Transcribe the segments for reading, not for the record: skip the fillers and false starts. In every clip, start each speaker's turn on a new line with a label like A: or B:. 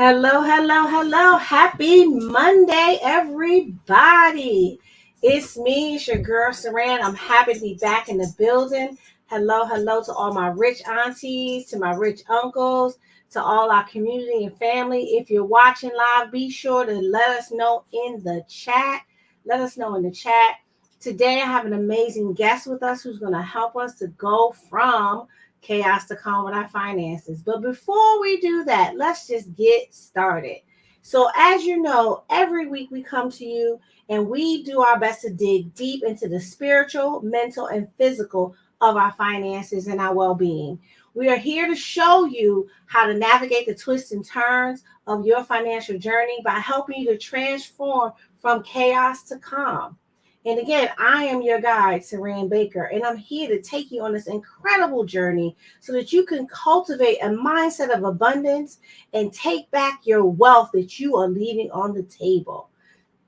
A: Hello, hello, hello. Happy Monday, everybody. It's me, it's your girl, Saran. I'm happy to be back in the building. Hello, hello to all my rich aunties, to my rich uncles, to all our community and family. If you're watching live, be sure to let us know in the chat. Let us know in the chat. Today, I have an amazing guest with us who's going to help us to go from chaos to calm with our finances. But before we do that, let's just get started. So, as you know, every week we come to you and we do our best to dig deep into the spiritual, mental, and physical of our finances and our well-being. We are here to show you how to navigate the twists and turns of your financial journey by helping you to transform from chaos to calm. And again, I am your guide, Saran Baker, and I'm here to take you on this incredible journey so that you can cultivate a mindset of abundance and take back your wealth that you are leaving on the table.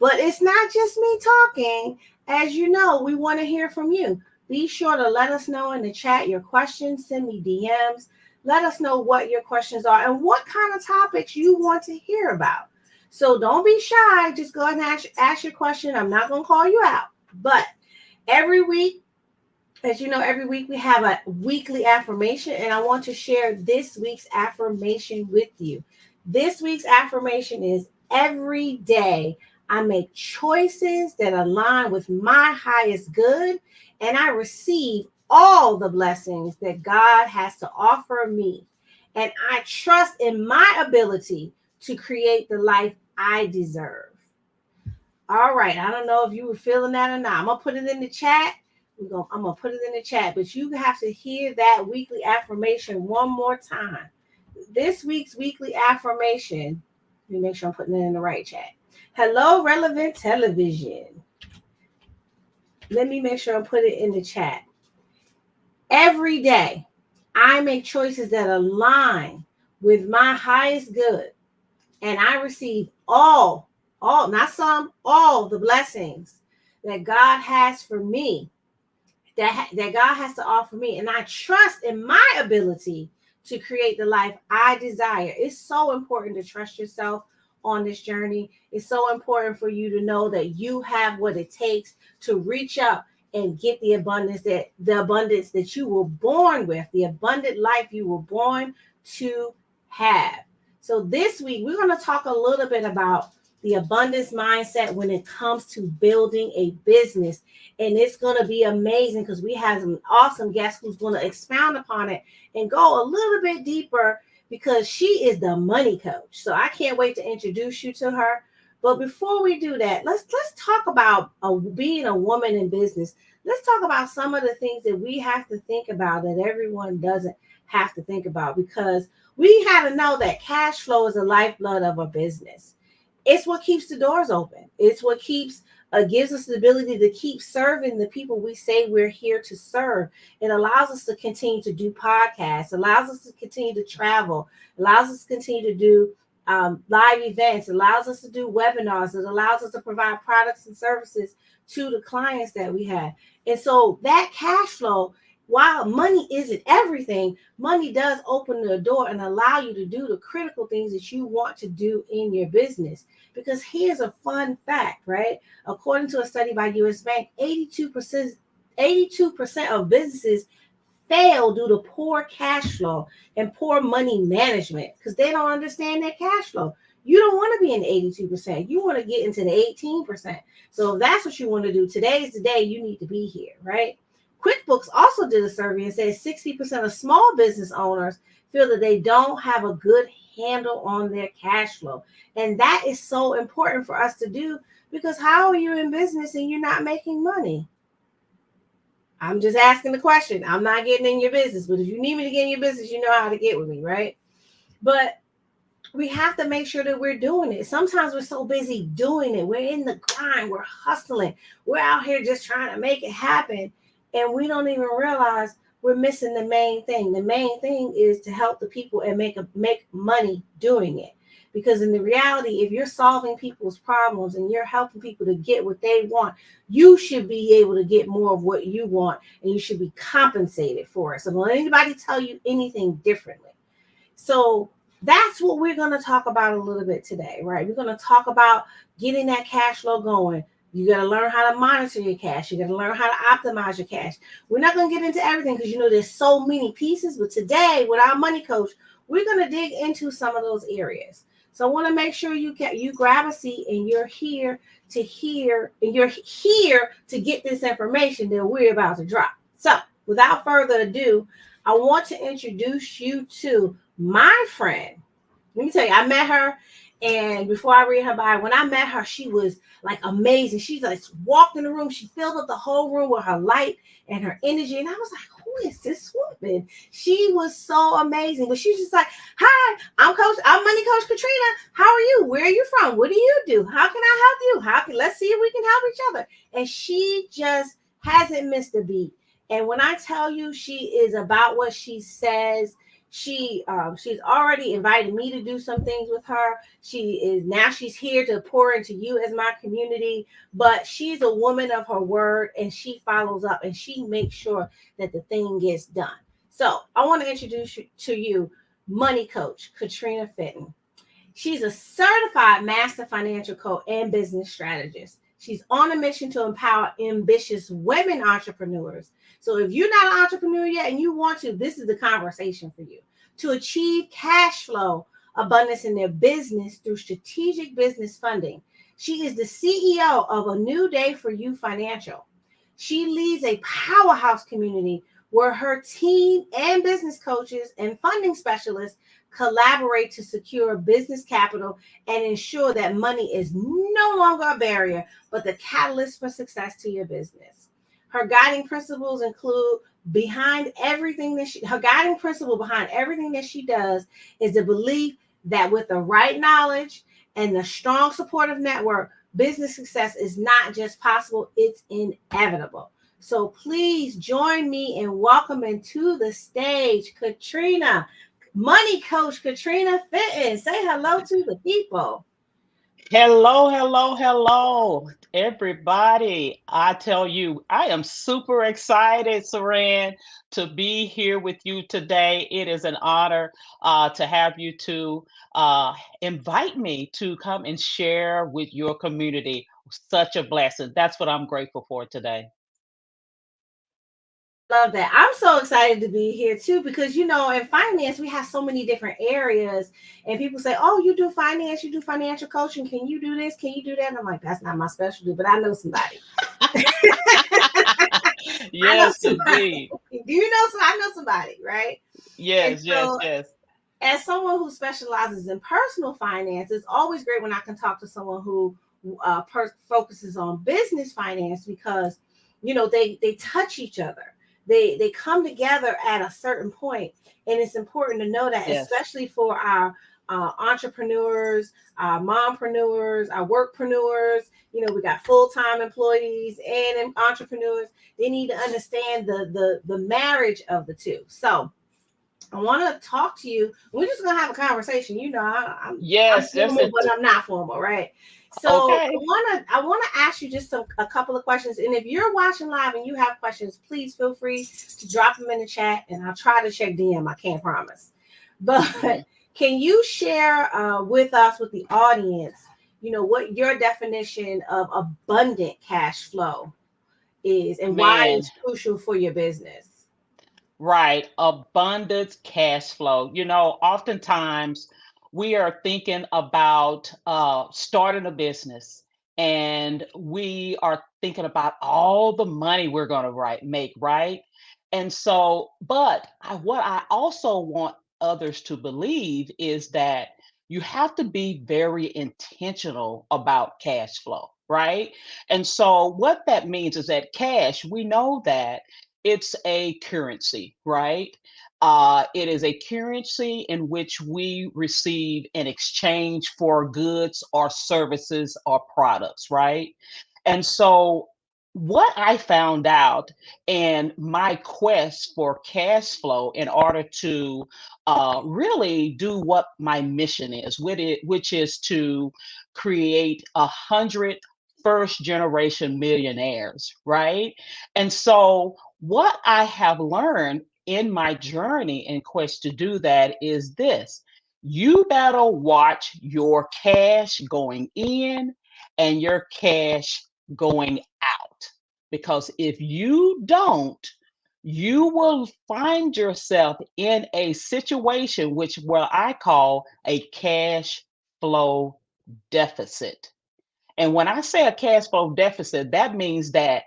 A: But it's not just me talking. As you know, we want to hear from you. Be sure to let us know in the chat your questions. Send me DMs. Let us know what your questions are and what kind of topics you want to hear about. So don't be shy. Just go ahead and ask your question. I'm not going to call you out. But every week, as you know, every week we have a weekly affirmation. And I want to share this week's affirmation with you. This week's affirmation is: every day I make choices that align with my highest good, and I receive all the blessings that God has to offer me. And I trust in my ability to create the life I deserve. All right. I don't know if you were feeling that or not. I'm going to put it in the chat. I'm going to put it in the chat, but you have to hear that weekly affirmation one more time. This week's weekly affirmation, let me make sure I'm putting it in the right chat. Hello, Relevant Television. Let me make sure I put it in the chat. Every day, I make choices that align with my highest good, and I receive all, not some, all the blessings that God has for me, that God has to offer me. And I trust in my ability to create the life I desire. It's so important to trust yourself on this journey. It's so important for you to know that you have what it takes to reach up and get the abundance that you were born with, the abundant life you were born to have. So this week, we're going to talk a little bit about the abundance mindset when it comes to building a business. And it's going to be amazing because we have an awesome guest who's going to expound upon it and go a little bit deeper, because she is the money coach. So I can't wait to introduce you to her. But before we do that, let's talk about being a woman in business. Let's talk about some of the things that we have to think about that everyone doesn't have to think about, because we have to know that cash flow is the lifeblood of a business. It's what keeps the doors open. It's what gives us the ability to keep serving the people we say we're here to serve. It allows us to continue to do podcasts, allows us to continue to travel, allows us to continue to do live events, allows us to do webinars. It allows us to provide products and services to the clients that we have. And so that cash flow, while money isn't everything, money does open the door and allow you to do the critical things that you want to do in your business. Because here's a fun fact, right? According to a study by US Bank, 82% of businesses fail due to poor cash flow and poor money management, because they don't understand their cash flow. You don't want to be in 82%. You want to get into the 18%. So if that's what you want to do, today's the day you need to be here, right? QuickBooks also did a survey and said 60% of small business owners feel that they don't have a good handle on their cash flow. And that is so important for us to do, because how are you in business and you're not making money? I'm just asking the question. I'm not getting in your business, but if you need me to get in your business, you know how to get with me, right? But we have to make sure that we're doing it. Sometimes we're so busy doing it. We're in the grind. We're hustling. We're out here just trying to make it happen. And we don't even realize we're missing the main thing. The main thing is to help the people and make money doing it. Because in the reality, if you're solving people's problems and you're helping people to get what they want, you should be able to get more of what you want, and you should be compensated for it. So don't anybody tell you anything differently. So That's what we're going to talk about a little bit today, right? We're going to talk about getting that cash flow going. You got to learn how to monitor your cash. You got to learn how to optimize your cash. We're not going to get into everything because there's so many pieces. But today, with our money coach, we're going to dig into some of those areas. So I want to make sure you grab a seat and you're here to hear, and you're here to get this information that we're about to drop. So without further ado, I want to introduce you to my friend. Let me tell you, I met her, and before I read her bio, when I met her, she was like amazing. She like walked in the room, she filled up the whole room with her light and her energy, and I was like, "Who is this woman?" She was so amazing, but she's just like, "Hi, I'm Money Coach Katrina. How are you? Where are you from? What do you do? How can I help you? Let's see if we can help each other." And she just hasn't missed a beat. And when I tell you, she is about what she says. She's already invited me to do some things with her. She's here to pour into you as my community, but she's a woman of her word, and she follows up and she makes sure that the thing gets done. So I want to introduce you to money coach Katrina Fenton. She's a certified master financial coach and business strategist. She's on a mission to empower ambitious women entrepreneurs. So if you're not an entrepreneur yet and you want to, this is the conversation for you. To achieve cash flow abundance in their business through strategic business funding. She is the CEO of A New Day for You Financial. She leads a powerhouse community where her team and business coaches and funding specialists collaborate to secure business capital and ensure that money is no longer a barrier, but the catalyst for success to your business. Her guiding principles include her guiding principle behind everything that she does is the belief that with the right knowledge and the strong supportive network, business success is not just possible, it's inevitable. So please join me in welcoming to the stage Katrina, money coach Katrina Fenton. Say hello to the people.
B: Hello, hello, hello, everybody. I tell you, I am super excited, Saran, to be here with you today. It is an honor to have you to invite me to come and share with your community. Such a blessing. That's what I'm grateful for today.
A: I love that. I'm so excited to be here too because in finance we have so many different areas, and people say, "Oh, you do finance, you do financial coaching. Can you do this? Can you do that?" And I'm like, "That's not my specialty, but I know somebody." I know
B: Yes,
A: somebody.
B: indeed.
A: Do you know? So I know somebody, right? And
B: Yes, yes,
A: so,
B: yes.
A: as someone who specializes in personal finance, it's always great when I can talk to someone who focuses on business finance because they touch each other. They come together at a certain point, and it's important to know that,
B: Yes,
A: especially for our entrepreneurs, our mompreneurs, our workpreneurs. We got full time employees and entrepreneurs. They need to understand the marriage of the two. So I want to talk to you. We're just gonna have a conversation. I'm
B: yes, yes.
A: formal, but I'm not formal, right? So
B: Okay.
A: I wanna ask you just a couple of questions. And if you're watching live and you have questions, please feel free to drop them in the chat, and I'll try to check DM. I can't promise, but
B: Mhm.
A: can you share with us, with the audience, what your definition of abundant cash flow is and why
B: Man,
A: it's crucial for your business?
B: right. Abundance cash flow. Oftentimes we are thinking about starting a business and we are thinking about all the money we're going to make, right? And so, but what I also want others to believe is that you have to be very intentional about cash flow, right? And so, what that means is that cash, we know that it's a currency, right? It is a currency in which we receive in exchange for goods or services or products, right? And so, what I found out in my quest for cash flow in order to really do what my mission is, which is to create 100 first generation millionaires, right? And so, what I have learned in my journey in quest to do that is this. you better watch your cash going in and your cash going out. Because if you don't, you will find yourself in a situation which what I call a cash flow deficit. And when I say a cash flow deficit, that means that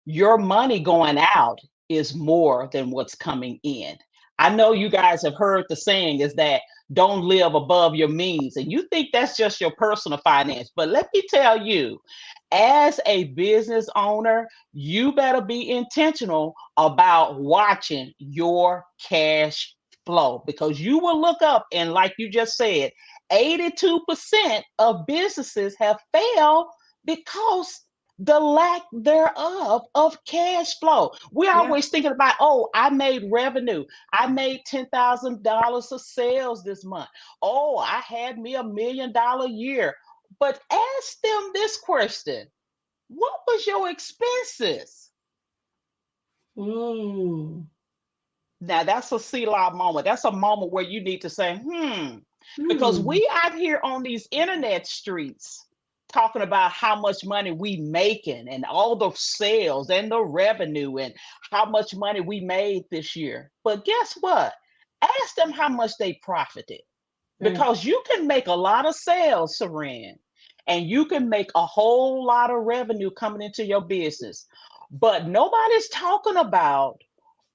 B: your money going out is more than what's coming in. I know you guys have heard the saying is that don't live above your means. And you think that's just your personal finance. But let me tell you, as a business owner, you better be intentional about watching your cash flow because you will look up and, like you just said, 82% of businesses have failed because the lack thereof of cash flow. We're
A: Yeah.
B: always thinking about, oh, I made revenue. I made $10,000 of sales this month. Oh, I had me $1 million year. But ask them this question: what was your expenses?
A: Mm.
B: Now that's a Selah moment. That's a moment where you need to say, because
A: Hmm.
B: we out here on these internet streets talking about how much money we making and all the sales and the revenue and how much money we made this year. But guess what? Ask them how much they profited
A: Right.
B: because you can make a lot of sales, Saran, and you can make a whole lot of revenue coming into your business. But nobody's talking about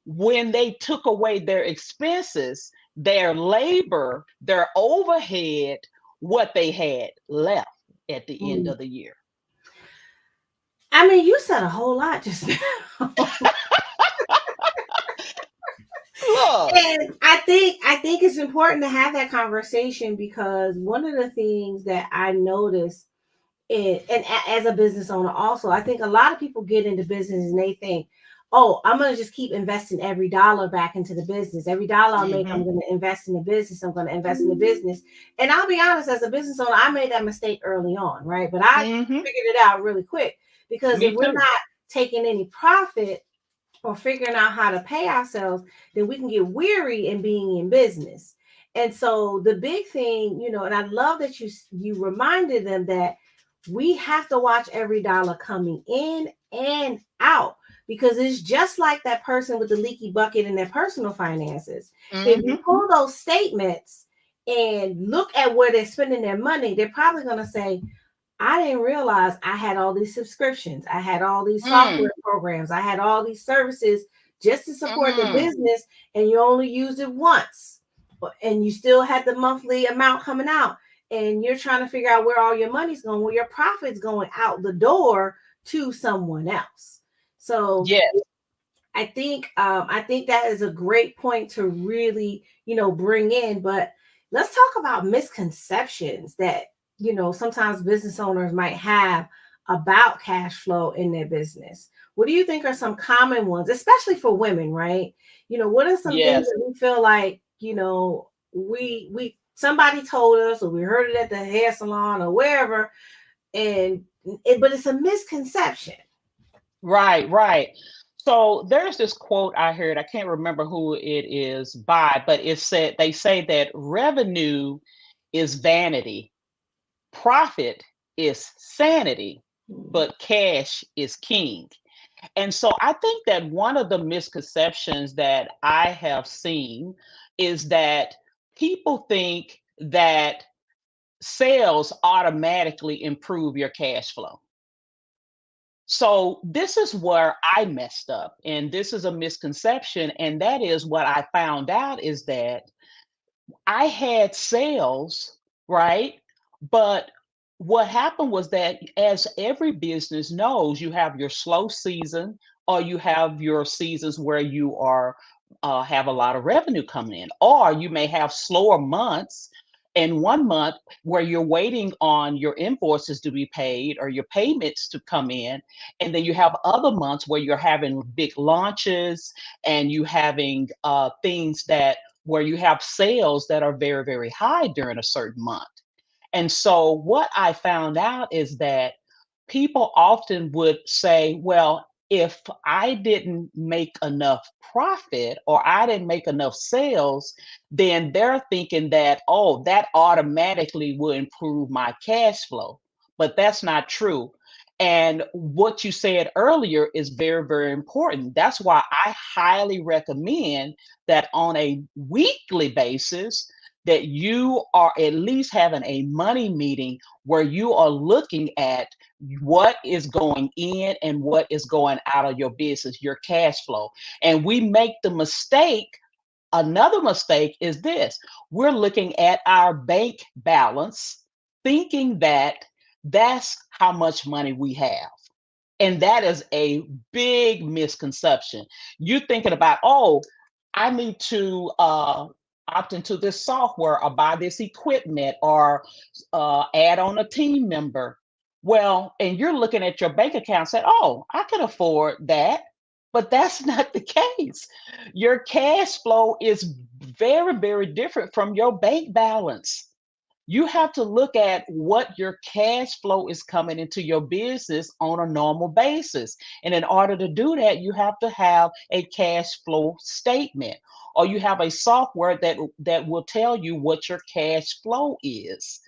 B: when they took away their expenses, their labor, their overhead, what they had left at the end
A: Mm.
B: of the year.
A: I mean, you said a whole lot just now.
B: Look,
A: And I think it's important to have that conversation because one of the things that I noticed as a business owner also, I think a lot of people get into business and they think, oh, I'm going to just keep investing every dollar back into the business. Every dollar I make, I'm
B: hmm
A: going to invest in the business. I'm going to invest in the business. And I'll be honest, as a business owner, I made that mistake early on, right? But I
B: hmm
A: figured it out really quick because if
B: me
A: we're
B: too.
A: not taking any profit or figuring out how to pay ourselves, then we can get weary in being in business. And so the big thing, and I love that you reminded them that we have to watch every dollar coming in and out because it's just like that person with the leaky bucket in their personal finances. If you
B: hmm
A: pull those statements and look at where they're spending their money, they're probably going to say, I didn't realize I had all these subscriptions. I had all these
B: mm
A: software programs. I had all these services just to support the
B: mm
A: business, and you only used it once. And you still had the monthly amount coming out. And you're trying to figure out where all your money's going, where your profit's going out the door to someone else. So
B: Yes.
A: I think that is a great point to really bring in. But let's talk about misconceptions that sometimes business owners might have about cash flow in their business. What do you think are some common ones, especially for women, right? What are some things
B: Yes.
A: that we feel like we somebody told us or we heard it at the hair salon or wherever, but it's a misconception.
B: Right, right. So there's this quote I heard, I can't remember who it is by, but it said they say that revenue is vanity, profit is sanity,
A: Hmm.
B: but cash is king. And so I think that one of the misconceptions that I have seen is that people think that sales automatically improve your cash flow. So this is where I messed up, and this is a misconception. And that is what I found out is that I had sales, right? But what happened was that, as every business knows, you have your slow season or you have your seasons where you are have a lot of revenue coming in, or you may have slower months in one month where you're waiting on your invoices to be paid or your payments to come in, and then you have other months where you're having big launches and you having things that where you have sales that are very, very high during a certain month. And so, what I found out is that people often would say, well, if I didn't make enough profit or I didn't make enough sales, then they're thinking that, oh, that automatically will improve my cash flow. But that's not true. And what you said earlier is very, very important. That's why I highly recommend that on a weekly basis, that you are at least having a money meeting where you are looking at what is going in and what is going out of your business, your cash flow. And we make the mistake. Another mistake is this: we're looking at our bank balance, thinking that that's how much money we have. And that is a big misconception. You're thinking about, oh, I need to opt into this software or buy this equipment or add on a team member. Well, and you're looking at your bank account and say, oh, I can afford that. But that's not the case. Your cash flow is very, very different from your bank balance. You have to look at what your cash flow is coming into your business on a normal basis. And in order to do that, you have to have a cash flow statement, or you have a software that will tell you what your cash flow is.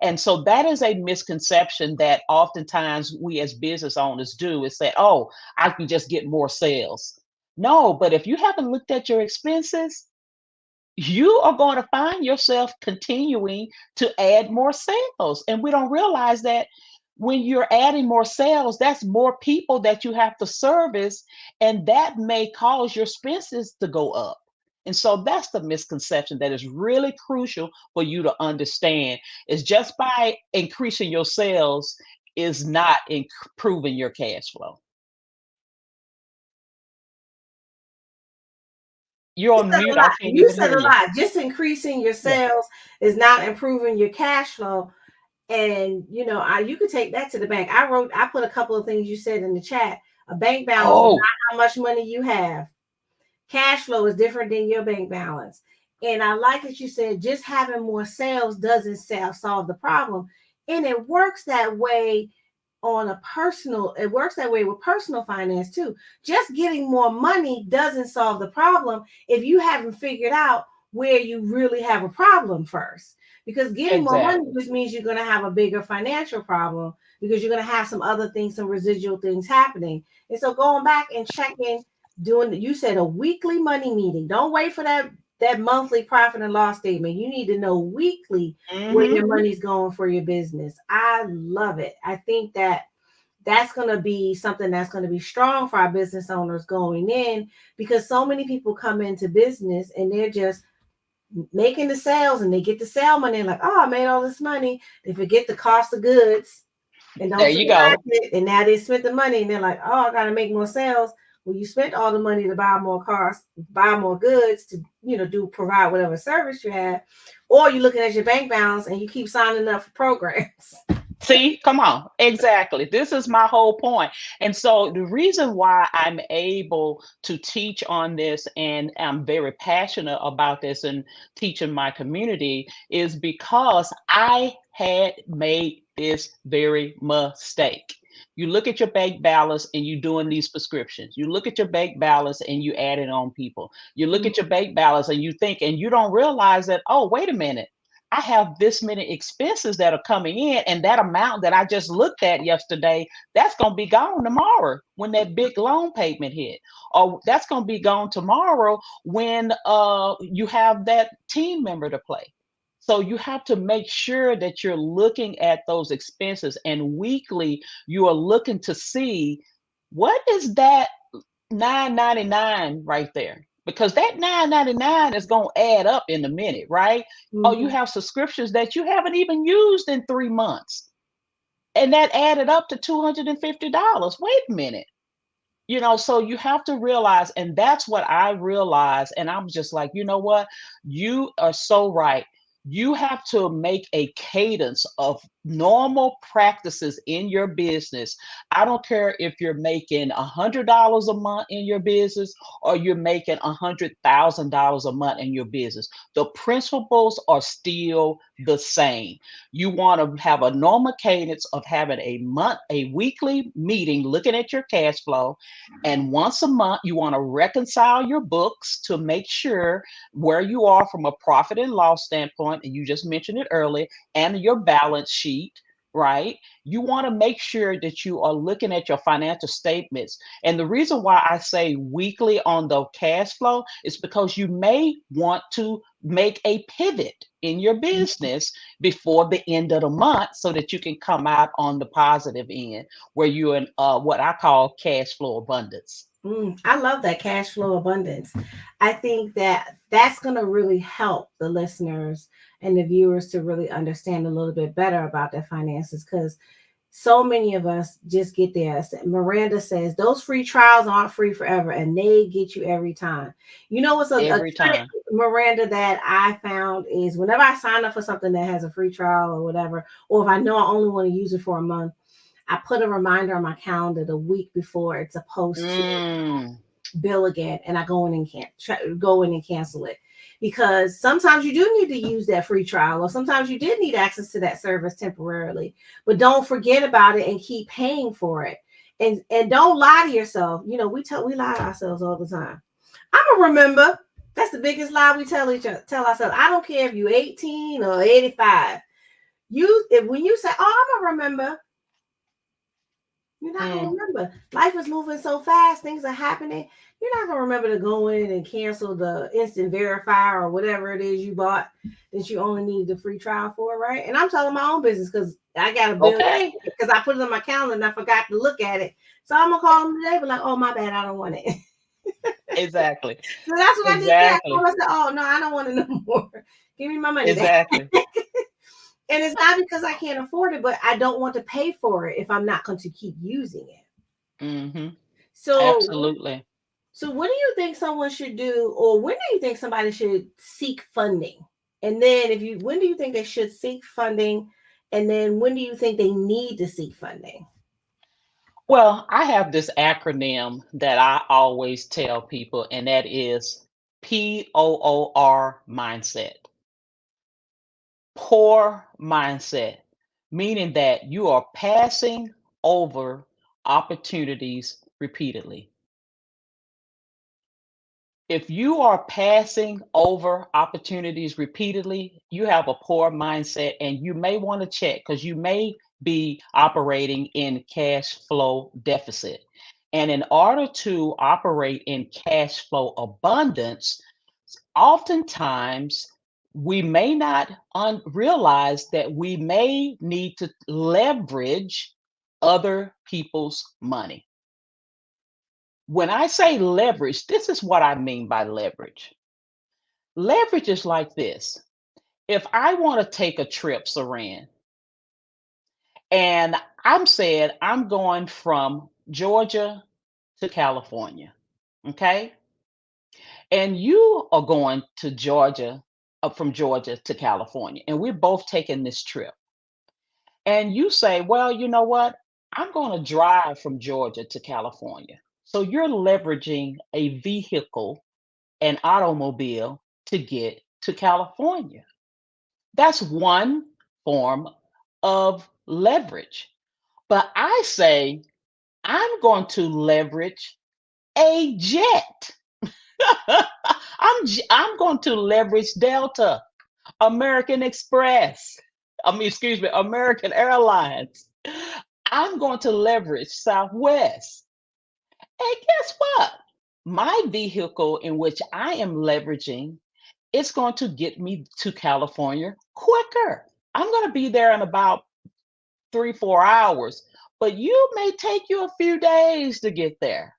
B: And so that is a misconception that oftentimes we as business owners do, is say, oh, I can just get more sales. No, but if you haven't looked at your expenses, you are going to find yourself continuing to add more sales. And we don't realize that when you're adding more sales, that's more people that you have to service, and that may cause your expenses to go up. And so that's the misconception that is really crucial for you to understand, is just by increasing your sales is not improving your cash flow. You're
A: You
B: on
A: said a
B: mute. I
A: lot.
B: can't
A: You
B: even
A: said
B: hear
A: a
B: you.
A: lot. Just increasing your
B: Yeah.
A: sales is not improving your cash flow. And you could take that to the bank. I put a couple of things you said in the chat. A bank balance is
B: Oh,
A: not how much money you have. Cash flow is different than your bank balance. And I like that you said just having more sales doesn't solve the problem. And it works that way it works that way with personal finance too. Just getting more money doesn't solve the problem if you haven't figured out where you really have a problem first. Because getting more money
B: exactly.
A: just means you're going to have a bigger financial problem, because you're going to have some other things, some residual things happening. And so going back and checking, you said a weekly money meeting. Don't wait for that monthly profit and loss statement. You need to know weekly where
B: Hmm.
A: your money's going for your business. I love it. I think that's going to be something that's going to be strong for our business owners going in, because so many people come into business and they're just making the sales, and they get the sale money and like, oh, I made all this money. They forget the cost of goods and
B: There
A: don't say
B: you go.
A: it. And now they spent the money and they're like, oh, I got to make more sales. Well, you spent all the money to buy more cars, buy more goods, to provide whatever service you have, or you're looking at your bank balance and you keep signing up for programs.
B: See, come on. Exactly. This is my whole point. And so the reason why I'm able to teach on this and I'm very passionate about this and teaching my community is because I had made this very mistake. You look at your bank balance and you're doing these prescriptions. You look at your bank balance and you add it on people. You look at your bank balance and you think, and you don't realize that, oh, wait a minute. I have this many expenses that are coming in, and that amount that I just looked at yesterday, that's going to be gone tomorrow when that big loan payment hit, or that's going to be gone tomorrow when you have that team member to play. So you have to make sure that you're looking at those expenses, and weekly you are looking to see what is that 9.99 right there, because that 9.99 is going to add up in a minute, right? Oh, you
A: Mhm.
B: have subscriptions that you haven't even used in 3 months, and that added up to $250. Wait a minute. So you have to realize, and that's what I realized. And I'm just like, you know what? You are so right. You have to make a cadence of normal practices in your business. I don't care if you're making $100 a month in your business or you're making $100,000 a month in your business. The principles are still the same. You want to have a normal cadence of having a weekly meeting, looking at your cash flow. And once a month, you want to reconcile your books to make sure where you are from a profit and loss standpoint. And you just mentioned it earlier, and your balance sheet, right? You want to make sure that you are looking at your financial statements. And the reason why I say weekly on the cash flow is because you may want to make a pivot in your business before the end of the month so that you can come out on the positive end where you're in what I call cash flow abundance.
A: I love that cash flow abundance. I think that that's going to really help the listeners and the viewers to really understand a little bit better about their finances because so many of us just get there. Miranda says those free trials aren't free forever and they get you every time. You know what's a
B: Every
A: trick,
B: time.
A: Miranda, that I found is whenever I sign up for something that has a free trial or whatever, or if I know I only want to use it for a month, I put a reminder on my calendar the week before it's supposed to
B: Mm,
A: bill again, and I go in and go in and cancel it because sometimes you do need to use that free trial, or sometimes you did need access to that service temporarily. But don't forget about it and keep paying for it, and don't lie to yourself. You know, we lie to ourselves all the time. I'm gonna remember. That's the biggest lie we tell ourselves. I don't care if you're 18 or 85. If when you say, "Oh, I'm gonna remember," you're not gonna
B: mm.
A: remember. Life is moving so fast, things are happening. You're not gonna remember to go in and cancel the instant verify or whatever it is you bought that you only needed the free trial for, right? And I'm telling my own business because I got a bill
B: Okay.
A: because I put it on my calendar and I forgot to look at it. So I'm gonna call them today, but like, oh my bad, I don't want it.
B: Exactly.
A: So that's what I did today. I
B: Exactly.
A: called. I said, oh no, I don't want it no more. Give me my money back.
B: Exactly.
A: And it's not because I can't afford it, but I don't want to pay for it if I'm not going to keep using it.
B: Hmm.
A: So
B: Absolutely.
A: So, what do you think someone should do, or when do you think somebody should seek funding? And then, when do you think they should seek funding? And then, when do you think they need to seek funding?
B: Well, I have this acronym that I always tell people, and that is POOR mindset. Poor mindset, meaning that you are passing over opportunities repeatedly. If you are passing over opportunities repeatedly, you have a poor mindset and you may want to check because you may be operating in cash flow deficit. And in order to operate in cash flow abundance, oftentimes we may not realize that we may need to leverage other people's money. When I say leverage, this is what I mean by leverage. Leverage is like this. If I want to take a trip, Saran, and I'm saying I'm going from Georgia to California, okay? And you are going to Georgia, from Georgia to California, and we're both taking this trip. And you say, well, you know what? I'm going to drive from Georgia to California. So you're leveraging a vehicle, an automobile, to get to California. That's one form of leverage. But I say, I'm going to leverage a jet. I'm going to leverage Delta, American Express. Excuse me, American Airlines. I'm going to leverage Southwest. And guess what? My vehicle in which I am leveraging, it's going to get me to California quicker. I'm going to be there in about 3, 4 hours, but you may take you a few days to get there.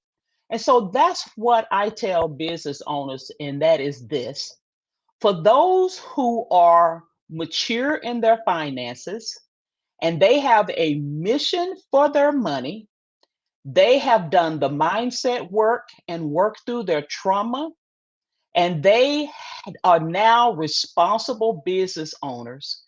B: And so that's what I tell business owners, and that is this: for those who are mature in their finances and they have a mission for their money, they have done the mindset work and worked through their trauma, and they are now responsible business owners.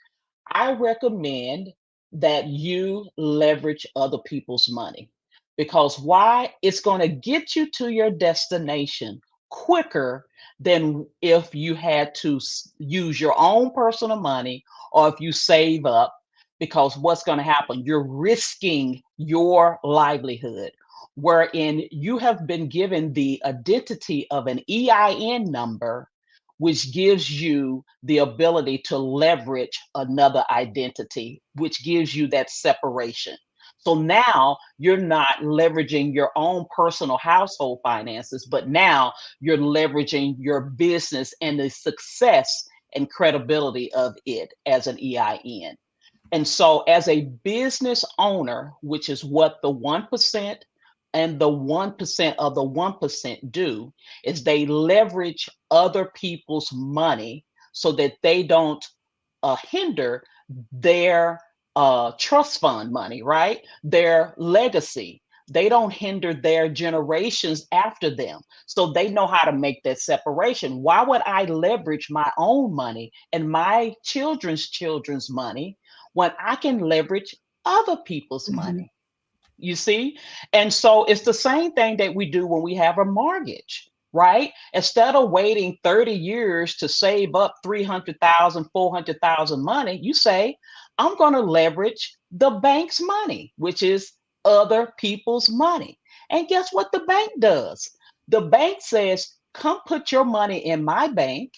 B: I recommend that you leverage other people's money. Because why? It's going to get you to your destination quicker than if you had to use your own personal money or if you save up. Because what's going to happen? You're risking your livelihood, wherein you have been given the identity of an EIN number, which gives you the ability to leverage another identity, which gives you that separation. So now you're not leveraging your own personal household finances, but now you're leveraging your business and the success and credibility of it as an EIN. And so, as a business owner, which is what the 1% and the 1% of the 1% do, is they leverage other people's money so that they don't hinder their trust fund money, right? Their legacy. They don't hinder their generations after them. So they know how to make that separation. Why would I leverage my own money and my children's money when I can leverage other people's
A: Mhm.
B: money? You see? And so it's the same thing that we do when we have a mortgage, right? Instead of waiting 30 years to save up 300,000, 400,000 money, you say, I'm going to leverage the bank's money, which is other people's money. And guess what the bank does? The bank says, come put your money in my bank.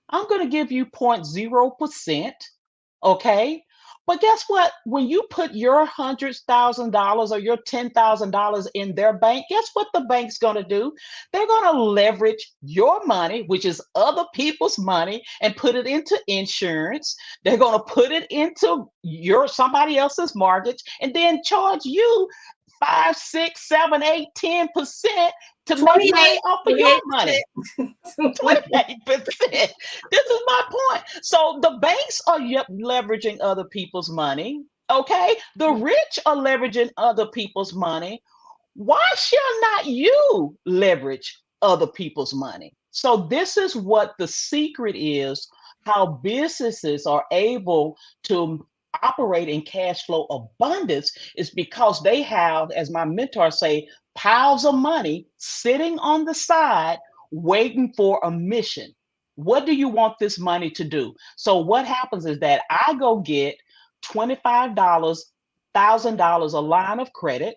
B: I'm going to give you 0.0%. Okay. But guess what? When you put your $100,000 or your $10,000 in their bank, guess what the bank's going to do? They're going to leverage your money, which is other people's money, and put it into insurance. They're going to put it into your somebody else's mortgage, and then charge you 5, 6, 7, 8, 10% to make money
A: 28,
B: off of your money.
A: 28%.
B: 28%. This is my point. So the banks are leveraging other people's money. Okay. The rich are leveraging other people's money. Why shall not you leverage other people's money? So this is what the secret is, how businesses are able to operate in cash flow abundance is because they have, as my mentor say, piles of money sitting on the side waiting for a mission. What do you want this money to do? So what happens is that I go get $25, $1,000 a line of credit.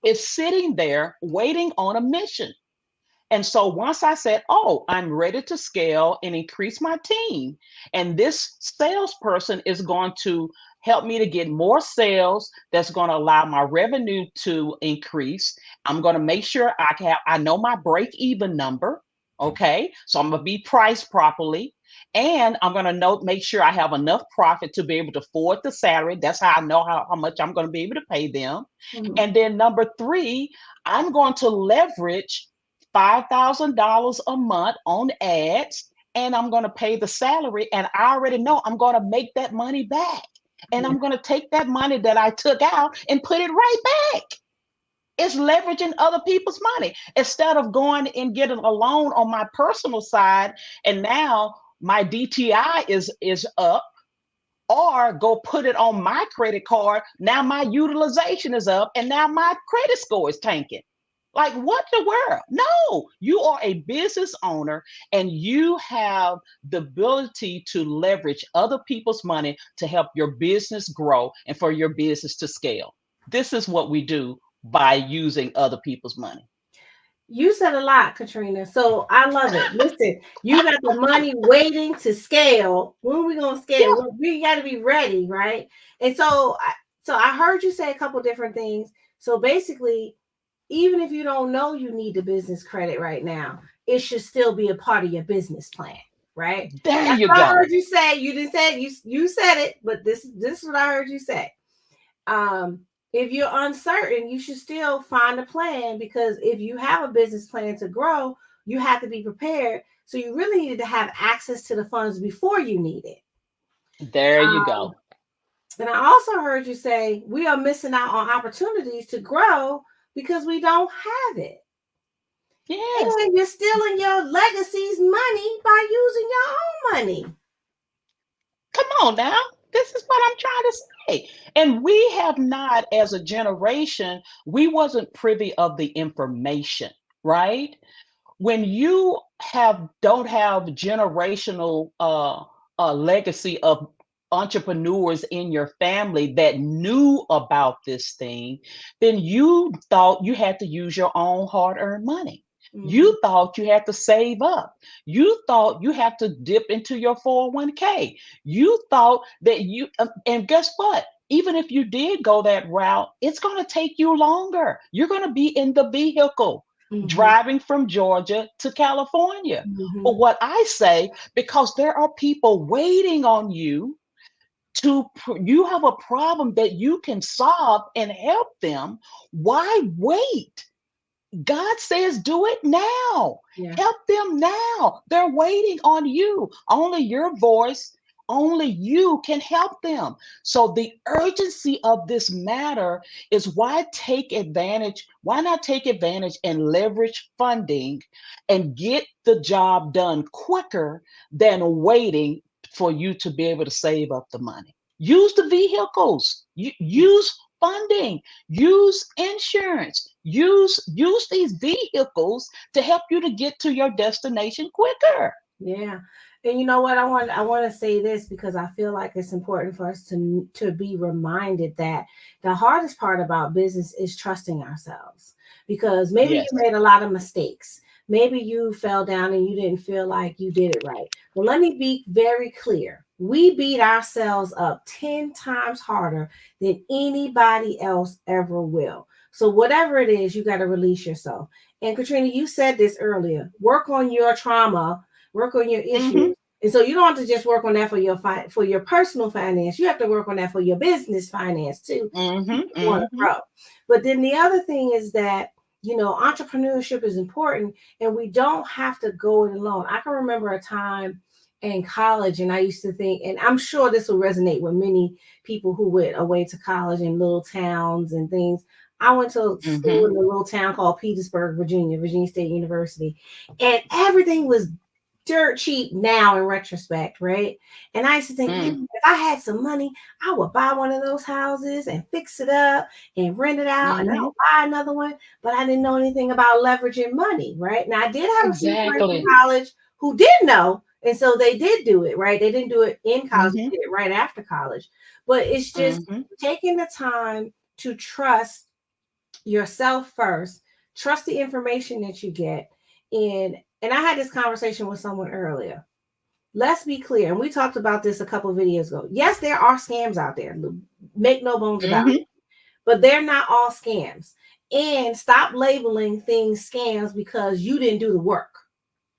B: It's sitting there waiting on a mission. And so once I said, oh, I'm ready to scale and increase my team, and this salesperson is going to help me to get more sales that's going to allow my revenue to increase. I'm going to make sure I know my break even number. Okay. So I'm going to be priced properly. And I'm going to make sure I have enough profit to be able to afford the salary. That's how I know how much I'm going to be able to pay them.
A: Mhm.
B: And then number three, I'm going to leverage $5,000 a month on ads, and I'm going to pay the salary. And I already know I'm going to make that money back. And
A: Yeah.
B: I'm going to take that money that I took out and put it right back. It's leveraging other people's money instead of going and getting a loan on my personal side. And now my DTI is up, or go put it on my credit card. Now my utilization is up, and now my credit score is tanking. Like, what the world? No, you are a business owner and you have the ability to leverage other people's money to help your business grow and for your business to scale. This is what we do by using other people's money.
A: You said a lot, Katrina. So I love it. Listen, you got the money waiting to scale. When are we gonna scale?
B: Yeah,
A: We got to be ready, right? And so I heard you say a couple different things. So basically, even if you don't know you need the business credit right now, it should still be a part of your business plan, right?
B: there
A: That's
B: you
A: what I
B: go.
A: heard you say. You didn't say it. You said it, but this is what I heard you say. Um, if you're uncertain, you should still find a plan, because if you have a business plan to grow, you have to be prepared. So you really needed to have access to the funds before you need it.
B: There you
A: Um,
B: go.
A: and I also heard you say we are missing out on opportunities to grow because we don't have it.
B: Yes.
A: And you're stealing your legacy's money by using your own money.
B: Come on now. This is what I'm trying to say. And we have not, as a generation, we wasn't privy of the information, right? When you have don't have generational legacy of entrepreneurs in your family that knew about this thing, then you thought you had to use your own hard-earned money.
A: Mhm.
B: You thought you had to save up. You thought you had to dip into your 401k. You thought that and guess what? Even if you did go that route, it's going to take you longer. You're going to be in the vehicle
A: Mhm.
B: driving from Georgia to California. But
A: Mhm.
B: what I say, because there are people waiting on you you have a problem that you can solve and help them. Why wait? God says, do it now.
A: Yeah.
B: Help them now. They're waiting on you. Only your voice, only you can help them. So, the urgency of this matter is why take advantage? Why not take advantage and leverage funding and get the job done quicker than waiting for you to be able to save up the money? Use the vehicles, use funding, use insurance, use these vehicles to help you to get to your destination quicker.
A: Yeah. And you know what? I want to say this because I feel like it's important for us to be reminded that the hardest part about business is trusting ourselves. Because maybe you
B: Yes.
A: made a lot of mistakes. Maybe you fell down and you didn't feel like you did it right. But let me be very clear. We beat ourselves up 10 times harder than anybody else ever will. So whatever it is, you got to release yourself. And Katrina, you said this earlier. Work on your trauma, work on your
B: Mm-hmm.
A: issues. And so you don't have to just work on that for for your personal finance. You have to work on that for your business finance too. If
B: Mm-hmm.
A: you want to
B: Mm-hmm.
A: grow. But then the other thing is that entrepreneurship is important, and we don't have to go it alone. I can remember a time in college, and I used to think, and I'm sure this will resonate with many people who went away to college in little towns and things. I went to school
B: Mm-hmm.
A: in a little town called Petersburg, Virginia, Virginia State University, and everything was dirt cheap now in retrospect, right? And I used to think, man,
B: Mm.
A: if I had some money, I would buy one of those houses and fix it up and rent it out, and
B: Mm-hmm.
A: I'll buy another one. But I didn't know anything about leveraging money, right? Now I did have a few friends in
B: Exactly.
A: college who did know, and so they did do it, right? They didn't do it in college,
B: Mm-hmm.
A: they did it right after college. But it's just
B: Mm-hmm.
A: taking the time to trust yourself first, trust the information that you get. And I had this conversation with someone earlier. Let's be clear, and we talked about this a couple of videos ago. Yes, there are scams out there. Make no bones about it.
B: Mm-hmm.
A: But they're not all scams. And stop labeling things scams because you didn't do the work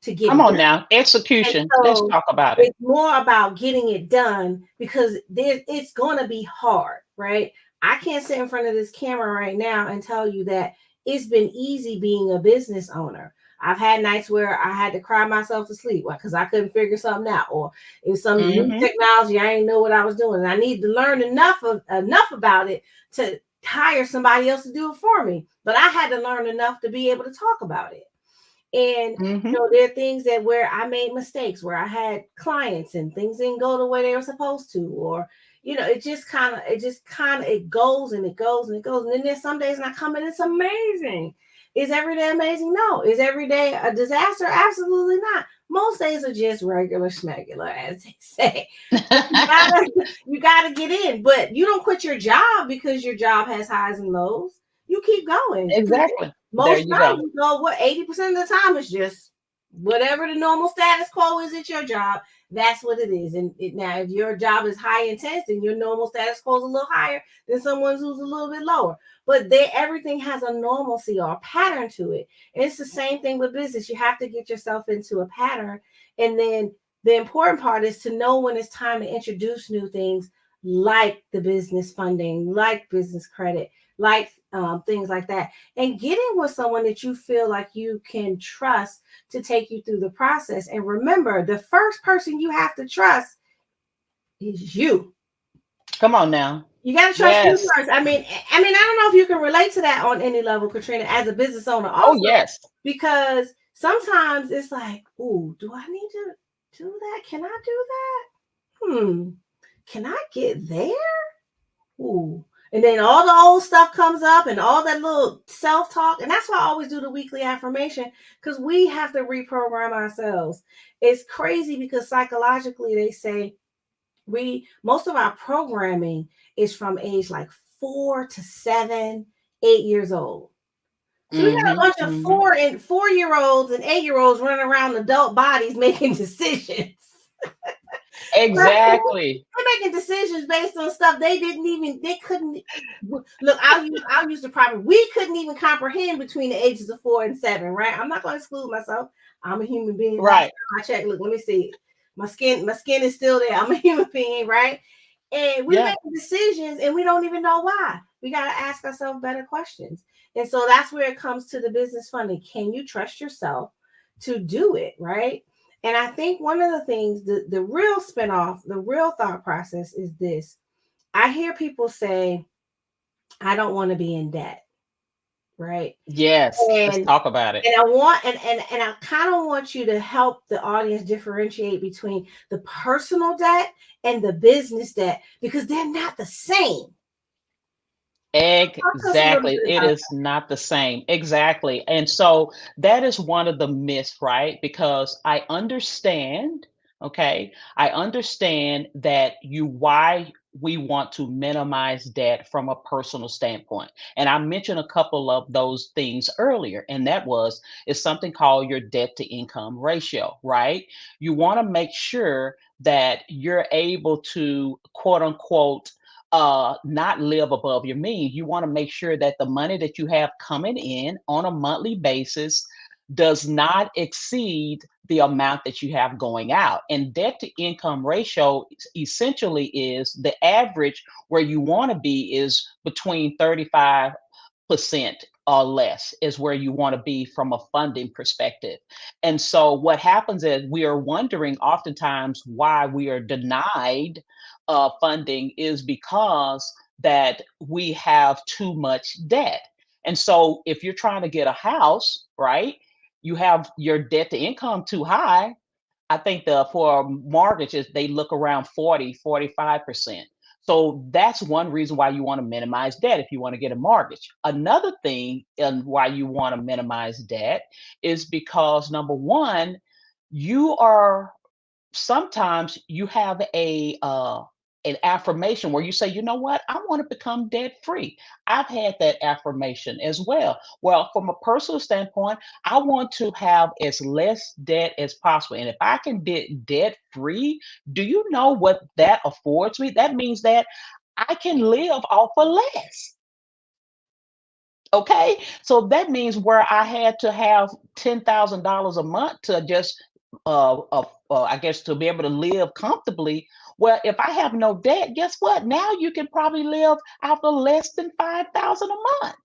A: to get
B: Come
A: it
B: on
A: done.
B: now.
A: And
B: Execution. Let's
A: so
B: talk about it.
A: it's more about getting it done because it's going to be hard, right? I can't sit in front of this camera right now and tell you that it's been easy being a business owner. I've had nights where I had to cry myself to sleep because I couldn't figure something out, or it was some new
B: Mm-hmm.
A: technology I didn't know what I was doing. And I need to learn enough about it to hire somebody else to do it for me. But I had to learn enough to be able to talk about it. And
B: Mm-hmm.
A: there are things that where I made mistakes, where I had clients and things didn't go the way they were supposed to, or it goes and it goes and it goes. And then there's some days and I come in, it's amazing. Is every day amazing? No. Is every day a disaster? Absolutely not. Most days are just regular schmegular, as they say. But you gotta get in. But you don't quit your job because your job has highs and lows. You keep going. Because
B: Exactly. There
A: most
B: you
A: times
B: go.
A: you go, what, 80% of the time it's just whatever the normal status quo is at your job, that's what it is. And now if your job is high intense and your normal status quo is a little higher than someone's who's a little bit lower. But everything has a normalcy or a pattern to it. And it's the same thing with business. You have to get yourself into a pattern. And then the important part is to know when it's time to introduce new things like the business funding, like business credit, like things like that, and getting with someone that you feel like you can trust to take you through the process. And remember, the first person you have to trust is you.
B: Come on now.
A: You got to trust you
B: Yes.
A: first. I don't know if you can relate to that on any level, Katrina, as a business owner,
B: Oh,
A: also,
B: yes.
A: because sometimes it's like, "Ooh, do I need to do that? Can I do that? can I get there? Ooh. And then all the old stuff comes up and all that little self talk. And that's why I always do the weekly affirmation, because we have to reprogram ourselves. It's crazy because psychologically they say most of our programming is from age like 4 to 7, 8 years old. So we got a
B: Mm-hmm.
A: bunch of
B: Mm-hmm.
A: 4 year olds and 8 year olds running around adult bodies making decisions. Right?
B: Exactly.
A: They're making decisions based on stuff they couldn't look. I'll use the proper. We couldn't even comprehend between the ages of 4 and 7. Right? I'm not going to exclude myself. I'm a human being. Last
B: Right.
A: time I checked, look, let me see. My skin is still there. I'm a human being, right? And we
B: Yeah.
A: make decisions and we don't even know why. We got to ask ourselves better questions. And so that's where it comes to the business funding. Can you trust yourself to do it, right? And I think one of the things, the real spinoff, the real thought process is this. I hear people say, I don't want to be in debt, right?
B: Yes. Let's
A: And
B: talk about it.
A: and I want and I kind of want you to help the audience differentiate between the personal debt and the business debt because they're not the same. Talk to us a little
B: Exactly.
A: bit
B: It
A: about
B: is not the same. Exactly. And so that is one of the myths, right? Because I understand, okay, I understand that why we want to minimize debt from a personal standpoint. And I mentioned a couple of those things earlier, and that was it's something called your debt to income ratio, right? You want to make sure that you're able to quote unquote not live above your means. You want to make sure that the money that you have coming in on a monthly basis does not exceed the amount that you have going out. And debt to income ratio essentially is the average where you want to be is between 35% or less is where you want to be from a funding perspective. And so what happens is we are wondering oftentimes why we are denied funding is because that we have too much debt. And so if you're trying to get a house, right, you have your debt to income too high. I think for mortgages, they look around 45%. So that's one reason why you want to minimize debt if you want to get a mortgage. Another thing and why you want to minimize debt is because number one, you are sometimes you have an affirmation where you say, you know what, I want to become debt free. I've had that affirmation as well. Well, from a personal standpoint, I want to have as less debt as possible. And if I can get debt free, do you know what that affords me? That means that I can live off of less. Okay, so that means where I had to have $10,000 a month to just, I guess, to be able to live comfortably. Well, if I have no debt, guess what? Now you can probably live out of less than 5,000 a month,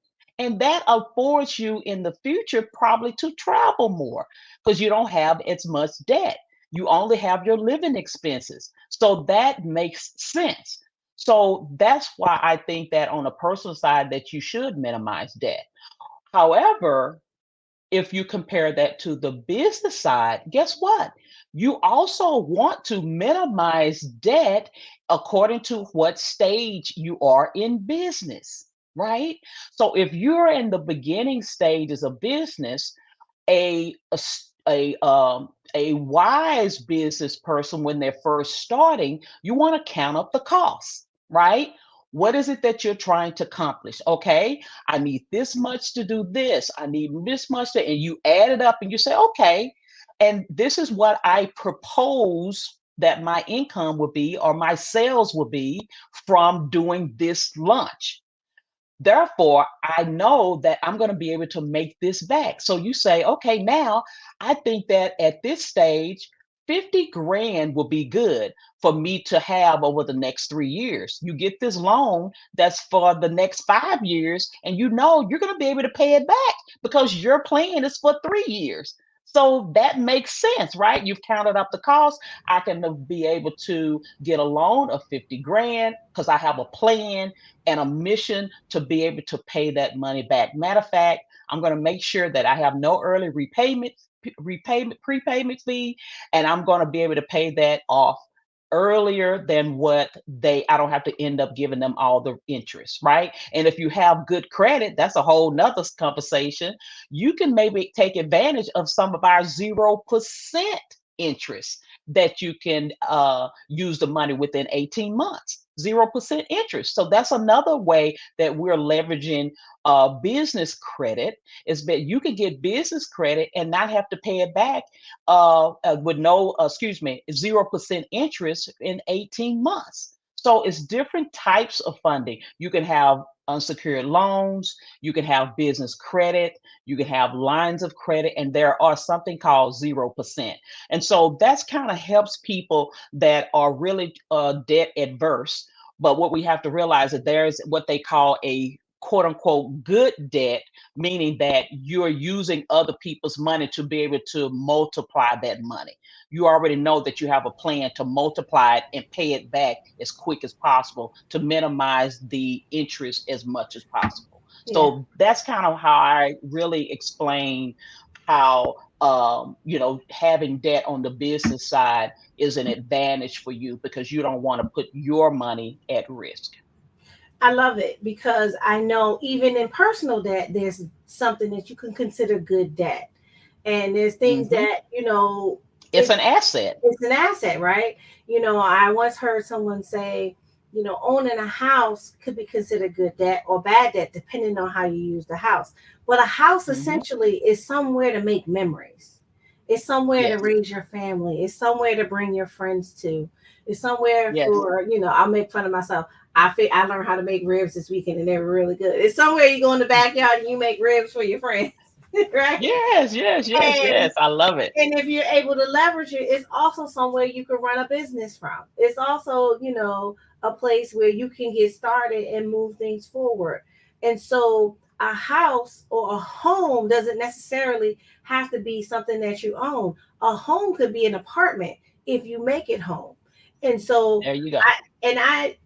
B: and that affords you in the future probably to travel more because you don't have as much debt. You only have your living expenses, so that makes sense. So that's why I think that on a personal side that you should minimize debt. However, if you compare that to the business side, guess what? You also want to minimize debt according to what stage you are in business, right? So if you're in the beginning stages of business, a wise business person when they're first starting, you want to count up the costs, right? What is it that you're trying to accomplish? Okay, I need this much to do this. I need this much to, and you add it up and you say, okay, and this is what I propose that my income would be or my sales will be from doing this lunch. Therefore, I know that I'm going to be able to make this back. So you say, okay, now I think that at this stage, 50 grand will be good for me to have over the next 3 years. You get this loan that's for the next 5 years, and you know you're going to be able to pay it back because your plan is for 3 years. So that makes sense, right? You've counted up the cost. I can be able to get a loan of 50 grand because I have a plan and a mission to be able to pay that money back. Matter of fact, I'm going to make sure that I have no early prepayment fee, and I'm going to be able to pay that off earlier than what I don't have to end up giving them all the interest, right? And if you have good credit, that's a whole nother conversation. You can maybe take advantage of some of our 0% interest that you can use the money within 18 months. 0% interest. So that's another way that we're leveraging business credit, is that you can get business credit and not have to pay it back with no, excuse me, 0% interest in 18 months. So it's different types of funding. You can have unsecured loans, you can have business credit, you can have lines of credit, and there are something called 0%. And so that's kind of helps people that are really debt adverse. But what we have to realize that there's what they call a quote unquote good debt, meaning that you're using other people's money to be able to multiply that money. You already know that you have a plan to multiply it and pay it back as quick as possible to minimize the interest as much as possible.
A: Yeah.
B: So that's kind of how I really explain how having debt on the business side is an advantage for you because you don't want to put your money at risk.
A: I love it because I know even in personal debt, there's something that you can consider good debt. And there's things
B: Hmm.
A: that,
B: It's an asset.
A: it's an asset, right? I once heard someone say, owning a house could be considered good debt or bad debt, depending on how you use the house. But a house
B: Hmm.
A: essentially is somewhere to make memories. It's somewhere to
B: Yes.
A: raise your family. It's somewhere to bring your friends to. It's somewhere
B: Yes.
A: for, I'll make fun of myself. I learned how to make ribs this weekend and they were really good. It's somewhere you go in the backyard and you make ribs for your friends, right?
B: Yes, yes, yes,
A: And
B: yes. I love it.
A: and if you're able to leverage it, it's also somewhere you can run a business from. It's also, a place where you can get started and move things forward. And so a house or a home doesn't necessarily have to be something that you own. A home could be an apartment if you make it home. And so
B: There you go.
A: I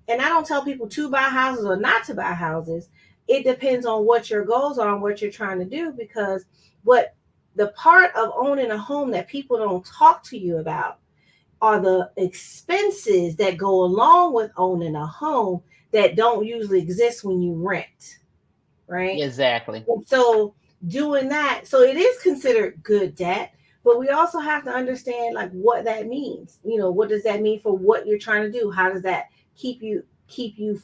A: don't tell people to buy houses or not to buy houses. It depends on what your goals are and what you're trying to do, because what the part of owning a home that people don't talk to you about are the expenses that go along with owning a home that don't usually exist when you rent, right?
B: Exactly.
A: And so doing that, so it is considered good debt, but we also have to understand like what that means. What does that mean for what you're trying to do? How does that keep you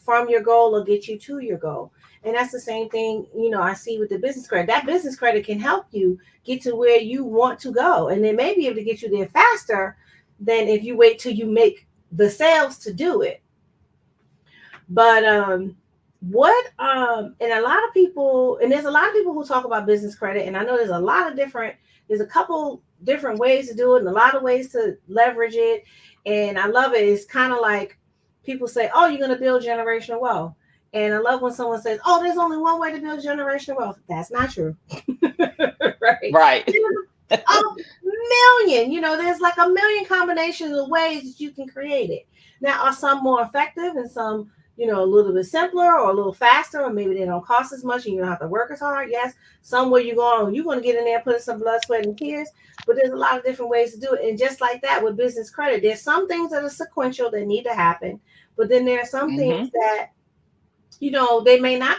A: from your goal or get you to your goal? And that's the same thing, I see with the business credit. That business credit can help you get to where you want to go. And it may be able to get you there faster than if you wait till you make the sales to do it. But what and a lot of people, and there's a lot of people who talk about business credit, and I know there's a couple different ways to do it and a lot of ways to leverage it. And I love it. It's kind of like people say, "Oh, you're going to build generational wealth." And I love when someone says, "Oh, there's only one way to build generational wealth." That's not true. Right?
B: Right.
A: There's a million, there's like a million combinations of ways that you can create it. Now, are some more effective and some, a little bit simpler or a little faster, or maybe they don't cost as much and you don't have to work as hard? Yes. Some where you're going to get in there, put in some blood, sweat, and tears, but there's a lot of different ways to do it. And just like that with business credit, there's some things that are sequential that need to happen, but then there are some
B: Hmm.
A: things that, they may not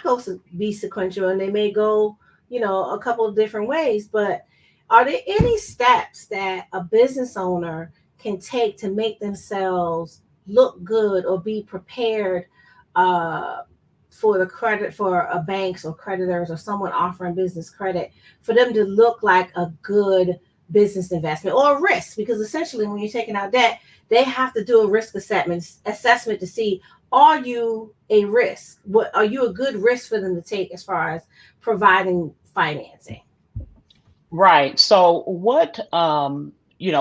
A: be sequential and they may go, a couple of different ways. But are there any steps that a business owner can take to make themselves look good or be prepared uh, for the credit for a banks or creditors or someone offering business credit, for them to look like a good business investment or a risk? Because essentially when you're taking out debt, they have to do a risk assessment to see, are you a risk? What are you a good risk for them to take as far as providing financing?
B: Right. So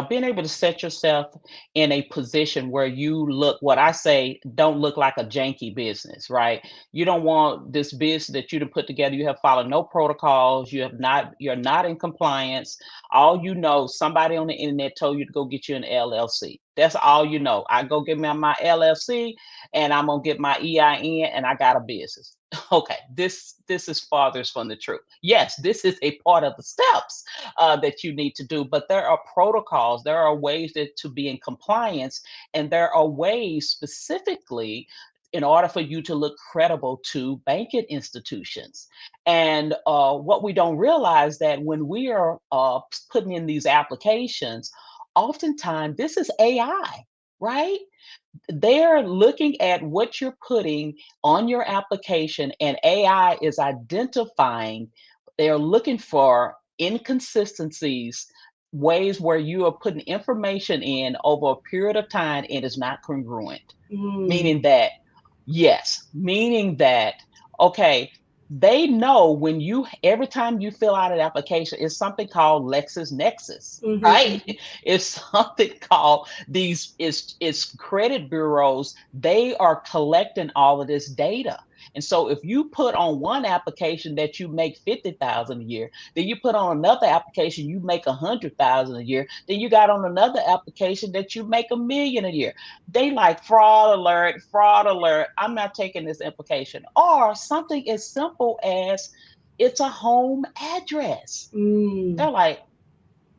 B: being able to set yourself in a position where you look, what I say, don't look like a janky business, right? You don't want this business that you to put together. You have followed no protocols. You're not in compliance. All somebody on the internet told you to go get you an LLC. That's all you know. I go get me my LLC and I'm gonna get my EIN and I got a business. Okay, this is farthest from the truth. Yes, this is a part of the steps that you need to do, but there are protocols, there are ways that to be in compliance, and there are ways specifically in order for you to look credible to banking institutions. And what we don't realize that when we are putting in these applications, oftentimes this is AI, right? They're looking at what you're putting on your application, and AI is identifying, they're looking for inconsistencies, ways where you are putting information in over a period of time and is not congruent.
A: Mm.
B: Meaning that, yes, meaning that, okay, they know when you, every time you fill out an application, it's something called LexisNexis, right?
A: Mm-hmm.
B: It's something called these, it's credit bureaus, they are collecting all of this data. And so if you put on one application that you make 50,000 a year, then you put on another application you make 100,000 a year, then you got on another application that you make 1 million a year. They like fraud alert, fraud alert. I'm not taking this implication. Or something as simple as it's a home address.
A: Mm.
B: They're like,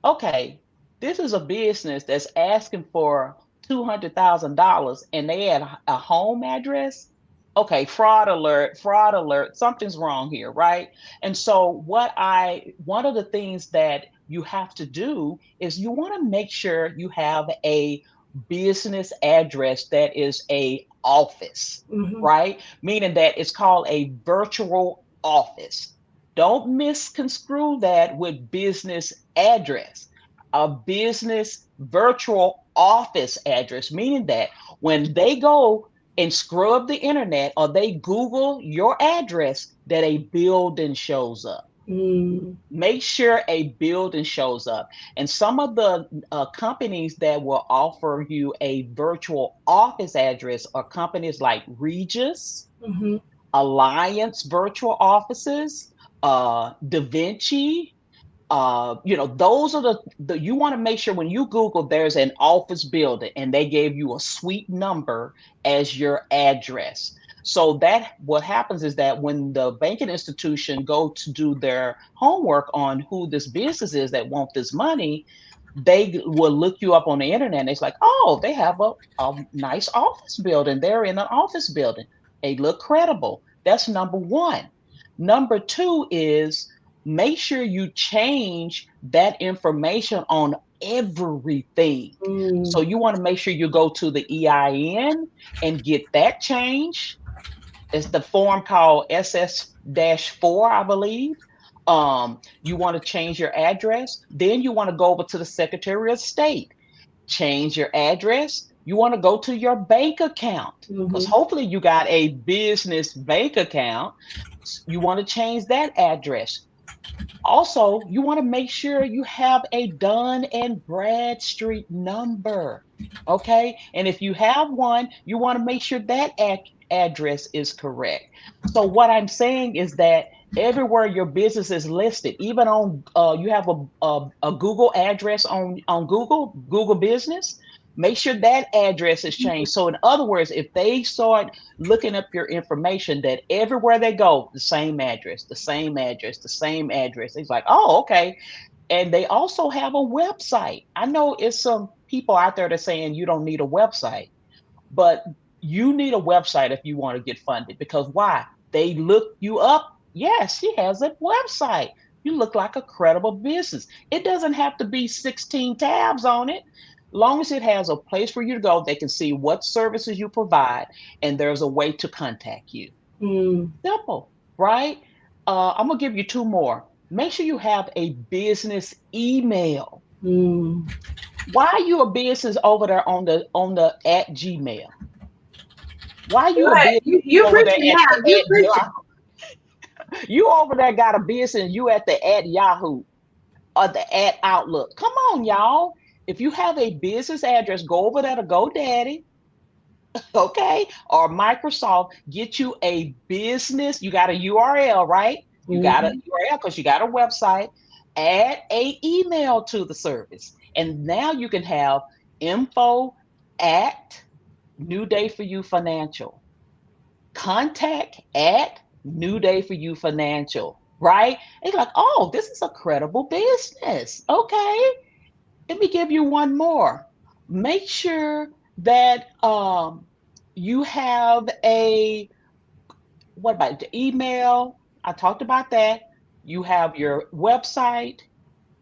B: okay, this is a business that's asking for $200,000 and they had a home address. Okay, fraud alert, something's wrong here, right? And so one of the things that you have to do is you want to make sure you have a business address that is a office,
A: Mm-hmm.
B: right? Meaning that it's called a virtual office. Don't misconstrue that with business address. A business virtual office address, meaning that when they go and scrub the internet or they Google your address, that a building shows up.
A: Mm.
B: Make sure a building shows up. And some of the companies that will offer you a virtual office address are companies like Regis,
A: Mm-hmm.
B: Alliance Virtual Offices, Da Vinci. Those are the you want to make sure when you Google there's an office building and they gave you a suite number as your address. So that what happens is that when the banking institution go to do their homework on who this business is that want this money, they will look you up on the internet and it's like, oh, they have a nice office building. They're in an office building. They look credible. That's number one. Number two is make sure you change that information on everything. So
A: Mm.
B: you want to make sure you go to the EIN and get that change. It's the form called SS-4, I believe. You want to change your address. Then you want to go over to the Secretary of State, change your address. You want to go to your bank account because
A: Mm-hmm.
B: hopefully you got a business bank account. You want to change that address. Also, you want to make sure you have a Dun and Bradstreet number. Okay. And if you have one, you want to make sure that address is correct. So, what I'm saying is that everywhere your business is listed, even on, you have a Google address on Google Business, make sure that address is changed. So, in other words, if they start looking up your information, that everywhere they go, the same address, the same address, the same address. It's like, oh, okay. And they also have a website. I know it's some people out there that saying you don't need a website, but you need a website if you want to get funded because why? They look you up. Yes, she has a website. You look like a credible business. It doesn't have to be 16 tabs on it. Long as it has a place for you to go, they can see what services you provide, and there's a way to contact you.
A: Mm.
B: Simple, right? I'm gonna give you two more. Make sure you have a business email.
A: Mm.
B: Why are you a business over there on the at Gmail? Why you a
A: What?
B: business
A: You
B: over there
A: preaching
B: at
A: now?
B: the
A: You
B: at
A: preaching?
B: Yahoo? You over there got a business, you at the at Yahoo or the at Outlook. Come on, y'all. If you have a business address, go over there to GoDaddy, okay, or Microsoft, get you a business. You got a URL, right? You got a
A: Mm-hmm.
B: URL because you got a website. Add a email to the service, and now you can have info at New Day for You Financial. Contact at New Day for You Financial, right? And you're like, oh, this is a credible business. Okay, let me give you one more. Make sure that you have a, what about the email? I talked about that. You have your website,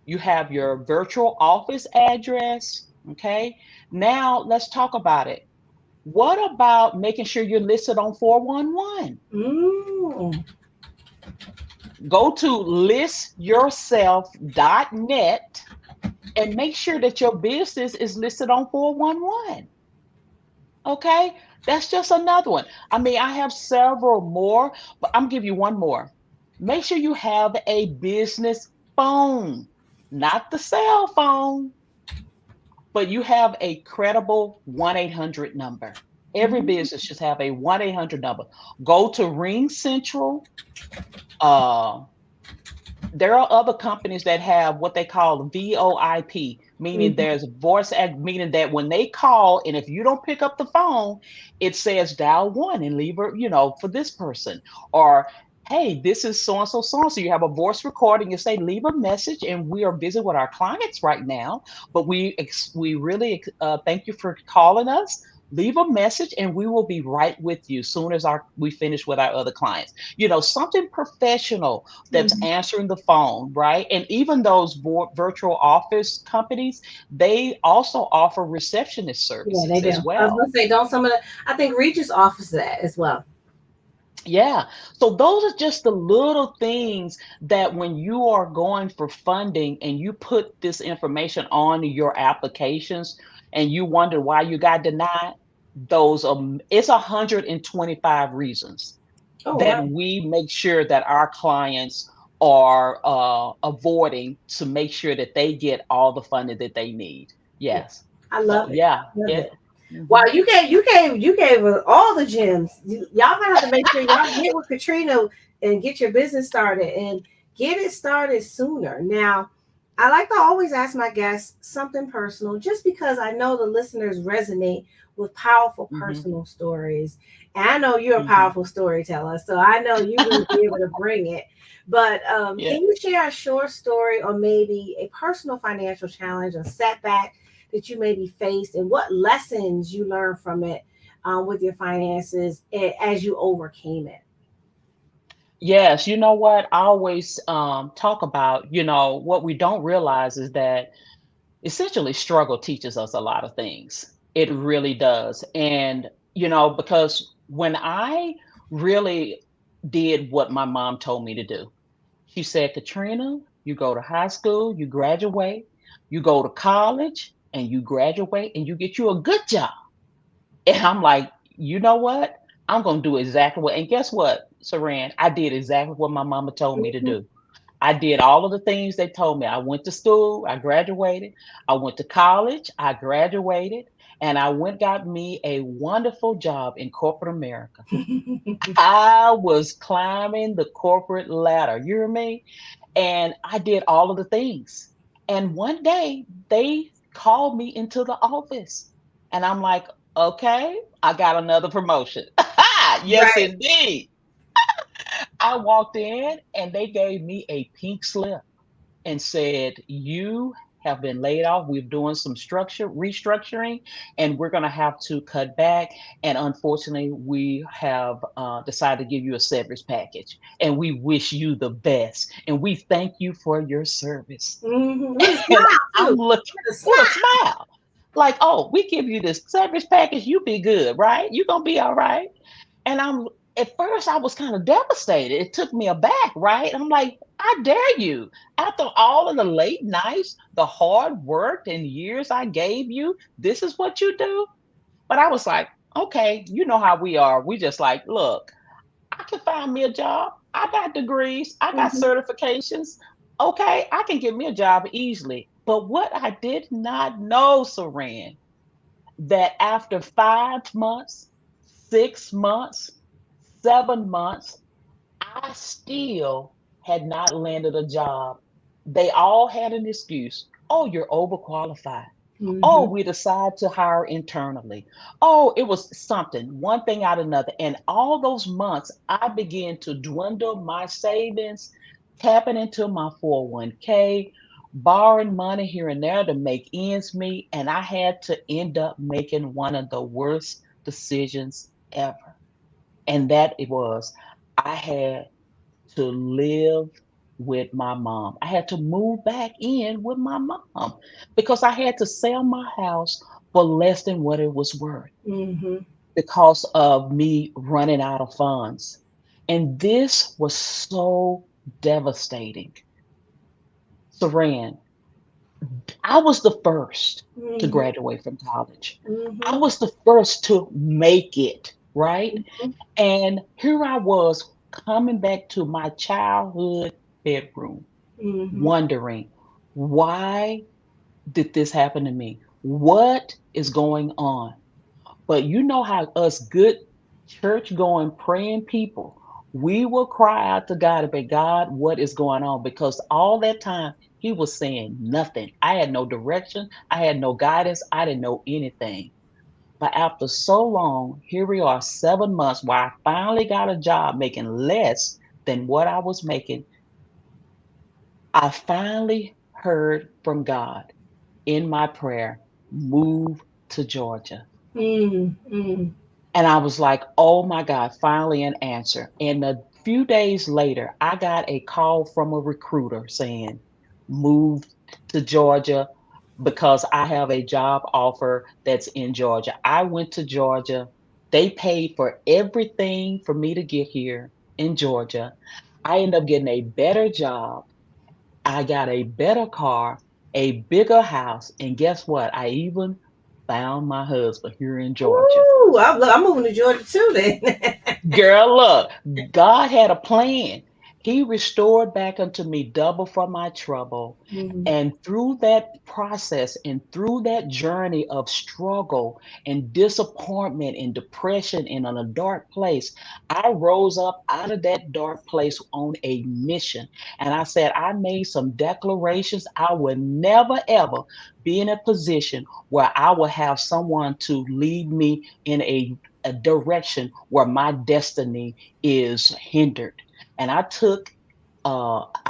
B: you have your virtual office address. Okay, now let's talk about it. What about making sure you're listed on 411?
A: Mm.
B: Go to listyourself.net and make sure that your business is listed on 411. Okay, that's just another one. I mean, I have several more, but I'm giving you one more. Make sure you have a business phone, not the cell phone, but you have a credible 1-800 number. Every
A: Mm.
B: business should have a 1-800 number. Go to Ring Central. Uh, there are other companies that have what they call VoIP, meaning
A: Mhm.
B: there's voice act, meaning that when they call, and if you don't pick up the phone, it says dial one and leave a, for this person. Or, hey, this is so and so, so and so. You have a voice recording, you say, leave a message, and we are busy with our clients right now, but we really thank you for calling us. Leave a message and we will be right with you soon as we finish with our other clients. Something professional that's
A: Mhm.
B: answering the phone, right? And even those virtual office companies, they also offer receptionist
A: Yeah, they
B: services
A: do.
B: as
A: I was
B: well.
A: gonna say, don't some of the, I think Regis offers that as well.
B: Yeah. So those are just the little things that when you are going for funding and you put this information on your applications and you wonder why you got denied, it's 125 reasons
A: Oh
B: that
A: wow.
B: we make sure that our clients are avoiding to make sure that they get all the funding that they need.
A: Yeah,
B: Yes.
A: I
B: So
A: love it.
B: yeah,
A: I love
B: it.
A: it. Wow,
B: Mhm,
A: you gave us all the gems. Y'all gonna have to make sure y'all get with Katrina and get your business started and get it started sooner. Now, I like to always ask my guests something personal, just because I know the listeners resonate with powerful
B: mhm,
A: personal stories. And I know you're a
B: mhm.
A: powerful storyteller, so I know you're gonna be able to bring it. But
B: Yeah.
A: can you share a short story or maybe a personal financial challenge or setback that you maybe faced and what lessons you learned from it with your finances as you overcame it?
B: Yes, you know what? I always talk about, what we don't realize is that essentially struggle teaches us a lot of things. It really does. And, because when I really did what my mom told me to do, she said, Katrina, you go to high school, you graduate, you go to college, and you graduate, and you get you a good job. And I'm like, you know what? I'm going to do exactly what. And guess what, Saran? I did exactly what my mama told me to
A: Mhm.
B: do. I did all of the things they told me. I went to school, I graduated. I went to college, I graduated, and I went got me a wonderful job in corporate America. I was climbing the corporate ladder. You hear me? And I did all of the things. And one day they called me into the office. And I'm like, okay, I got another promotion. Yes,
A: Right.
B: indeed. I walked in and they gave me a pink slip and said, you have been laid off. We're doing some restructuring, and we're going to have to cut back. And unfortunately, we have decided to give you a severance package. And we wish you the best. And we thank you for your service.
A: Hmm. With a
B: And
A: smile
B: I'm
A: too.
B: looking
A: With a
B: with a
A: smile.
B: smile. Like, oh, we give you this severance package, you be good, right? You gonna be all right. And at first I was kind of devastated. It took me aback, right? I'm like, I dare you. After all of the late nights, the hard work and years I gave you, this is what you do? But I was like, okay, you know how we are. We just like, look, I can find me a job. I got degrees, I got
A: Hmm.
B: certifications. Okay, I can get me a job easily. But what I did not know, Saran, that after 5 months, 6 months, 7 months, I still had not landed a job. They all had an excuse. Oh, you're overqualified. Oh,
A: Mm-hmm.
B: we decide to hire internally. Oh, it was something, one thing out of another. And all those months, I began to dwindle my savings, tapping into my 401k, borrowing money here and there to make ends meet. And I had to end up making one of the worst decisions ever. And that it was, I had to live with my mom. I had to move back in with my mom because I had to sell my house for less than what it was worth
A: Mm-hmm.
B: because of me running out of funds. And this was so devastating. Saran, I was the first to
A: Mm-hmm.
B: graduate from college. I
A: Mm-hmm.
B: was the first to make it, right?
A: Mm-hmm.
B: And here I was coming back to my childhood bedroom,
A: Mm-hmm.
B: wondering, why did this happen to me? What is going on? But you know how us good church going, praying people, we will cry out to God and say, God, what is going on? Because all that time he was saying nothing. I had no direction. I had no guidance. I didn't know anything. But after so long, here we are, 7 months, where I finally got a job making less than what I was making. I finally heard from God in my prayer, move to Georgia.
A: Mm-hmm.
B: And I was like, oh my God, finally an answer. And a few days later, I got a call from a recruiter saying, move to Georgia because I have a job offer that's in Georgia. I went to Georgia. They paid for everything for me to get here in Georgia. I ended up getting a better job. I got a better car, a bigger house. And guess what? I even found my husband here in Georgia.
A: Ooh, I'm moving to Georgia too then.
B: Girl, look, God had a plan. He restored back unto me double for my trouble.
A: Mm-hmm.
B: And through that process and through that journey of struggle and disappointment and depression and in a dark place, I rose up out of that dark place on a mission. And I said, I made some declarations. I would never, ever be in a position where I will have someone to lead me in a direction where my destiny is hindered. And I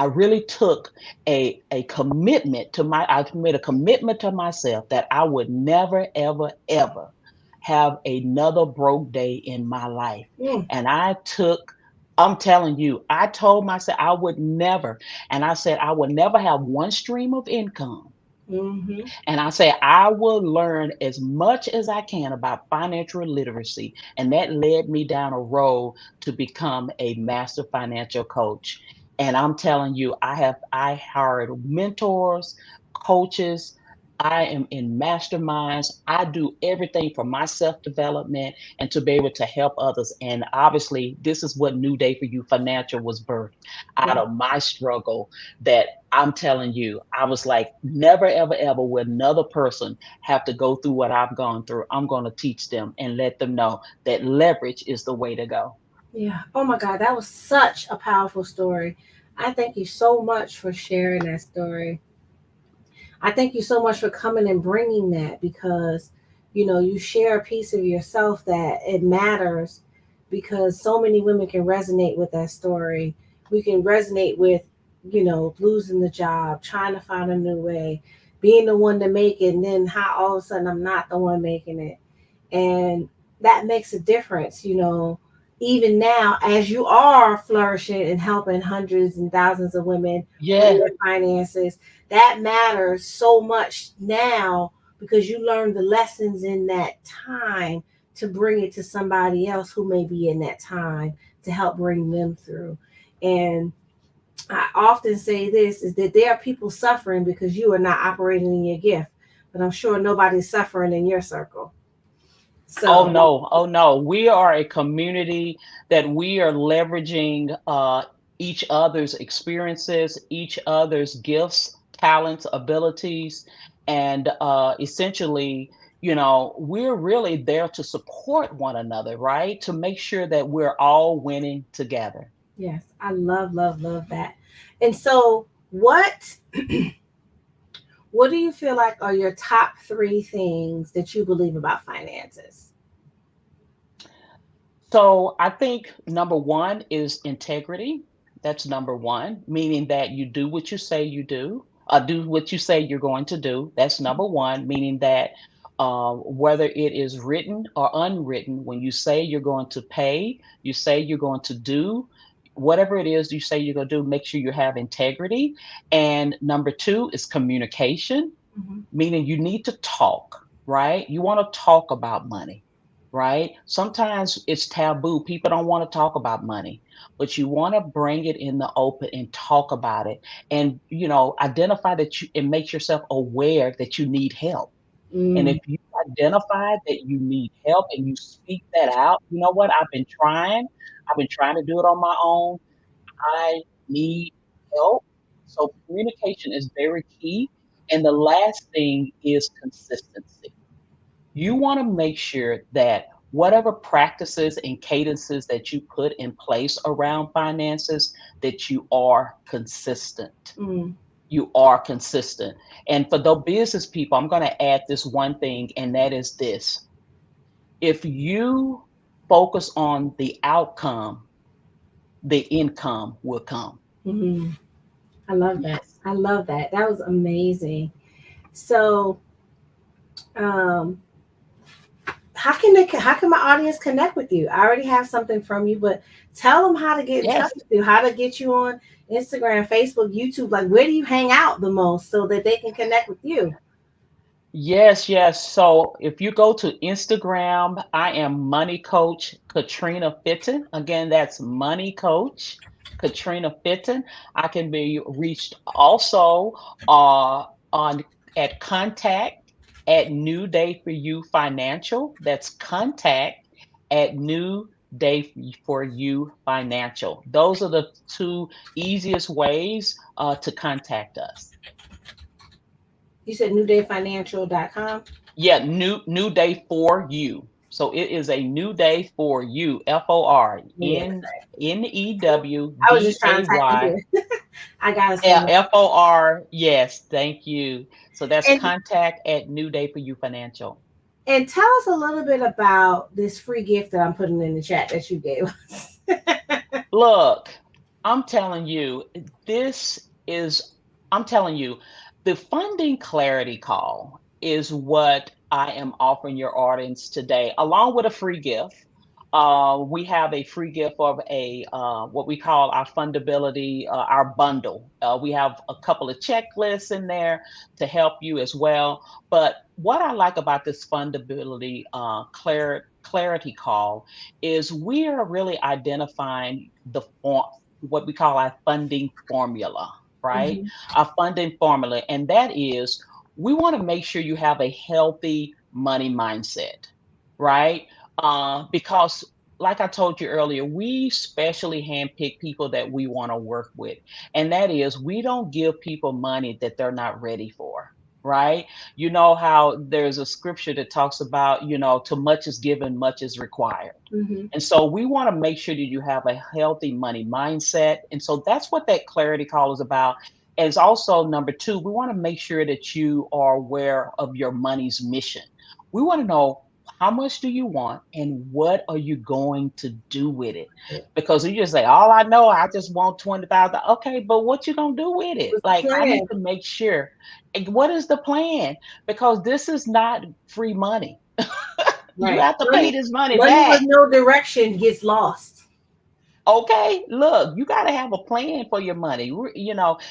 B: really took a commitment to I made a commitment to myself that I would never, ever, ever have another broke day in my life.
A: Mm-hmm.
B: And I'm telling you, I told myself I would never, and I said I would never have one stream of income,
A: Mm-hmm.
B: and I say, I will learn as much as I can about financial literacy. And that led me down a road to become a master financial coach. And I'm telling you, I hired mentors, coaches. I am in masterminds. I do everything for my self development and to be able to help others. And obviously, this is what New Day for You Financial was birthed out
A: Yeah.
B: of my struggle that I'm telling you, I was like, never, ever, ever will another person have to go through what I've gone through. I'm going to teach them and let them know that leverage is the way to go.
A: Yeah. Oh my God, that was such a powerful story. I thank you so much for sharing that story. I thank you so much for coming and bringing that because, you share a piece of yourself that it matters because so many women can resonate with that story. We can resonate with, losing the job, trying to find a new way, being the one to make it, and then how all of a sudden I'm not the one making it. And that makes a difference, even now as you are flourishing and helping hundreds and thousands of women with
B: Yeah.
A: their finances. That matters so much now because you learned the lessons in that time to bring it to somebody else who may be in that time to help bring them through. And I often say this is that there are people suffering because you are not operating in your gift, but I'm sure nobody's suffering in your circle.
B: Oh
A: So
B: no, oh no. We are a community that we are leveraging each other's experiences, each other's gifts, talents, abilities, and essentially, we're really there to support one another, right? To make sure that we're all winning together.
A: yes, I love, love, love that. And so, What do you feel like are your top three things that you believe about finances?
B: So I think number one is integrity. That's number one, meaning that you do what you say you do what you say you're going to do. That's number one, meaning that whether it is written or unwritten, when you say you're going to pay, you say you're going to do whatever it is you say you're going to do, make sure you have integrity. And number two is communication,
A: Mm-hmm.
B: meaning you need to talk, right? You want to talk about money, right? Sometimes it's taboo. People don't want to talk about money, but you want to bring it in the open and talk about it and, identify that you and make yourself aware that you need help. And if
A: Mm,
B: you identify that you need help and you speak that out, you know what? I've been trying to do it on my own. I need help. So communication is very key. And the last thing is consistency. You want to make sure that whatever practices and cadences that you put in place around finances, that you are consistent.
A: mm,
B: You are consistent. And for the business people, I'm going to add this one thing, and that is this. If you focus on the outcome, the income will come.
A: mm. I love that.
B: Yes.
A: I love that. That was amazing. So, um, how can my audience connect with you? I already have something from you, but tell them how to get in touch
B: Yes.
A: with you, how to get you on Instagram, Facebook, YouTube. Like, where do you hang out the most so that they can connect with you?
B: Yes, yes. So if you go to Instagram, I am Money Coach Katrina Fitton. Again, that's Money Coach Katrina Fitton. I can be reached also on at contact at New Day for You Financial. That's contact at New Day for You Financial. Those are the two easiest ways to contact us.
A: You said newdayfinancial.com.
B: Yeah, new day for you. So it is a new day for you.
A: Yeah, I was just trying to type it
B: FORNEWDAY.
A: here. I gotta send it.
B: FOR. Yes, thank you. So that's
A: And
B: contact at New Day for You Financial.
A: and tell us a little bit about this free gift that I'm putting in the chat that you gave us.
B: Look, I'm telling you, this is, I'm telling you, the funding clarity call is what I am offering your audience today, along with a free gift. We have a free gift of a what we call our fundability, our bundle. We have a couple of checklists in there to help you as well. But what I like about this fundability clarity call is we are really identifying what we call our funding formula, right?
A: Mhm.
B: Our funding formula, and that is we want to make sure you have a healthy money mindset, right? Because like I told you earlier, we specially handpick people that we want to work with. And that is, we don't give people money that they're not ready for, right? You know how there's a scripture that talks about, too much is given, much is required.
A: Mhm.
B: And so we want to make sure that you have a healthy money mindset. And so that's what that clarity call is about. As also number two, we want to make sure that you are aware of your money's mission. We want to know how much do you want and what are you going to do with it? Because you just say, all I know, I just want 20,000. Okay, but what you gonna do with it?
A: What's the
B: Like I need
A: plan?
B: to make sure. And what is the plan? Because this is not free money. You
A: Right.
B: have to pay this money
A: Money with
B: back.
A: no direction gets lost.
B: Okay, look, you got to have a plan for your money,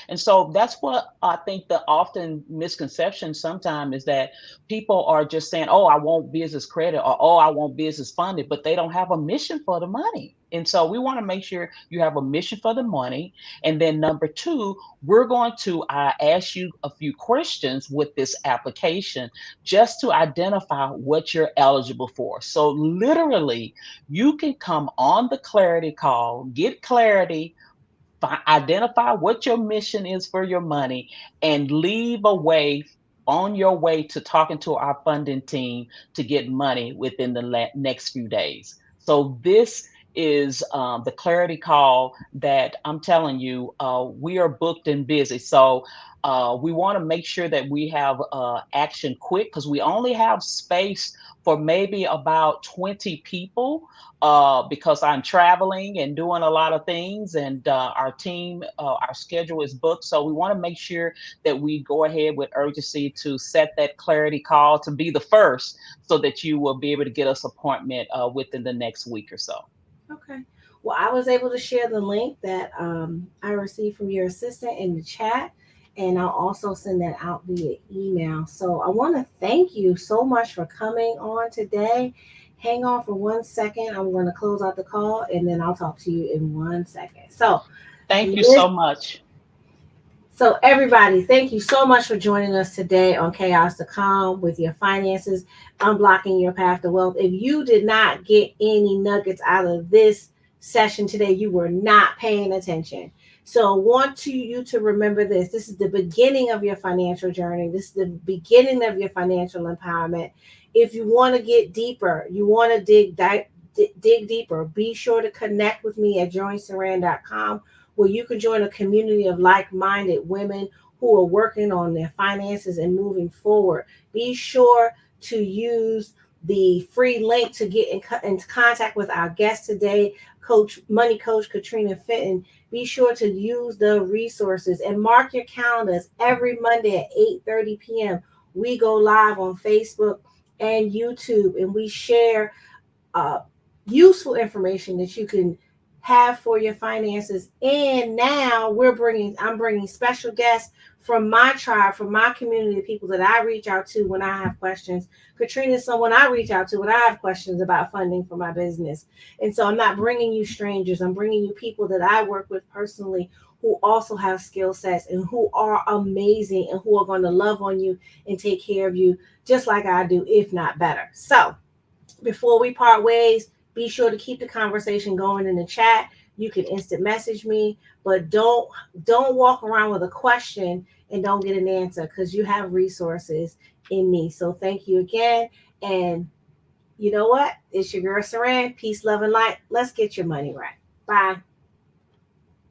B: and so that's what I think the often misconception sometimes is that people are just saying, "Oh, I want business credit," or "Oh, I want business funded," but they don't have a mission for the money. And so we want to make sure you have a mission for the money. And then number two, we're going to ask you a few questions with this application just to identify what you're eligible for. So literally you can come on the clarity call, get clarity, identify what your mission is for your money, and leave a way on your way to talking to our funding team to get money within the next few days. So this is the clarity call that I'm telling you, we are booked and busy. So We want to make sure that we have action quick because we only have space for maybe about 20 people because I'm traveling and doing a lot of things, and our team, our schedule is booked. So we want to make sure that we go ahead with urgency to set that clarity call to be the first so that you will be able to get us appointment within the next week or so.
A: Okay. Well, I was able to share the link that I received from your assistant in the chat, and I'll also send that out via email. So I want to thank you so much for coming on today. Hang on for 1 second. I'm going to close out the call, and then I'll talk to you in 1 second. So,
B: Thank you
A: this
B: so much.
A: so, everybody, thank you so much for joining us today on Chaos to Calm with your finances, unblocking your path to wealth. If you did not get any nuggets out of this session today, you were not paying attention. So, I want you to remember this. This is the beginning of your financial journey. This is the beginning of your financial empowerment. If you want to get deeper, you want to dig deeper, be sure to connect with me at joinsaran.com, where you can join a community of like-minded women who are working on their finances and moving forward. Be sure to use the free link to get into contact with our guest today, Money Coach Katrina Fenton. Be sure to use the resources and mark your calendars. Every Monday at 8:30 p.m. we go live on Facebook and YouTube, and we share uh, useful information that you can have for your finances. And now I'm bringing special guests from my tribe, from my community, the people that I reach out to when I have questions. Katrina is someone I reach out to when I have questions about funding for my business. And so I'm not bringing you strangers. I'm bringing you people that I work with personally who also have skill sets and who are amazing and who are going to love on you and take care of you just like I do, if not better. So before we part ways, be sure to keep the conversation going in the chat. You can instant message me, but don't walk around with a question and don't get an answer, because you have resources in me. So thank you again. And you know what? It's your girl Saran. Peace, love, and light. Let's get your money right. Bye.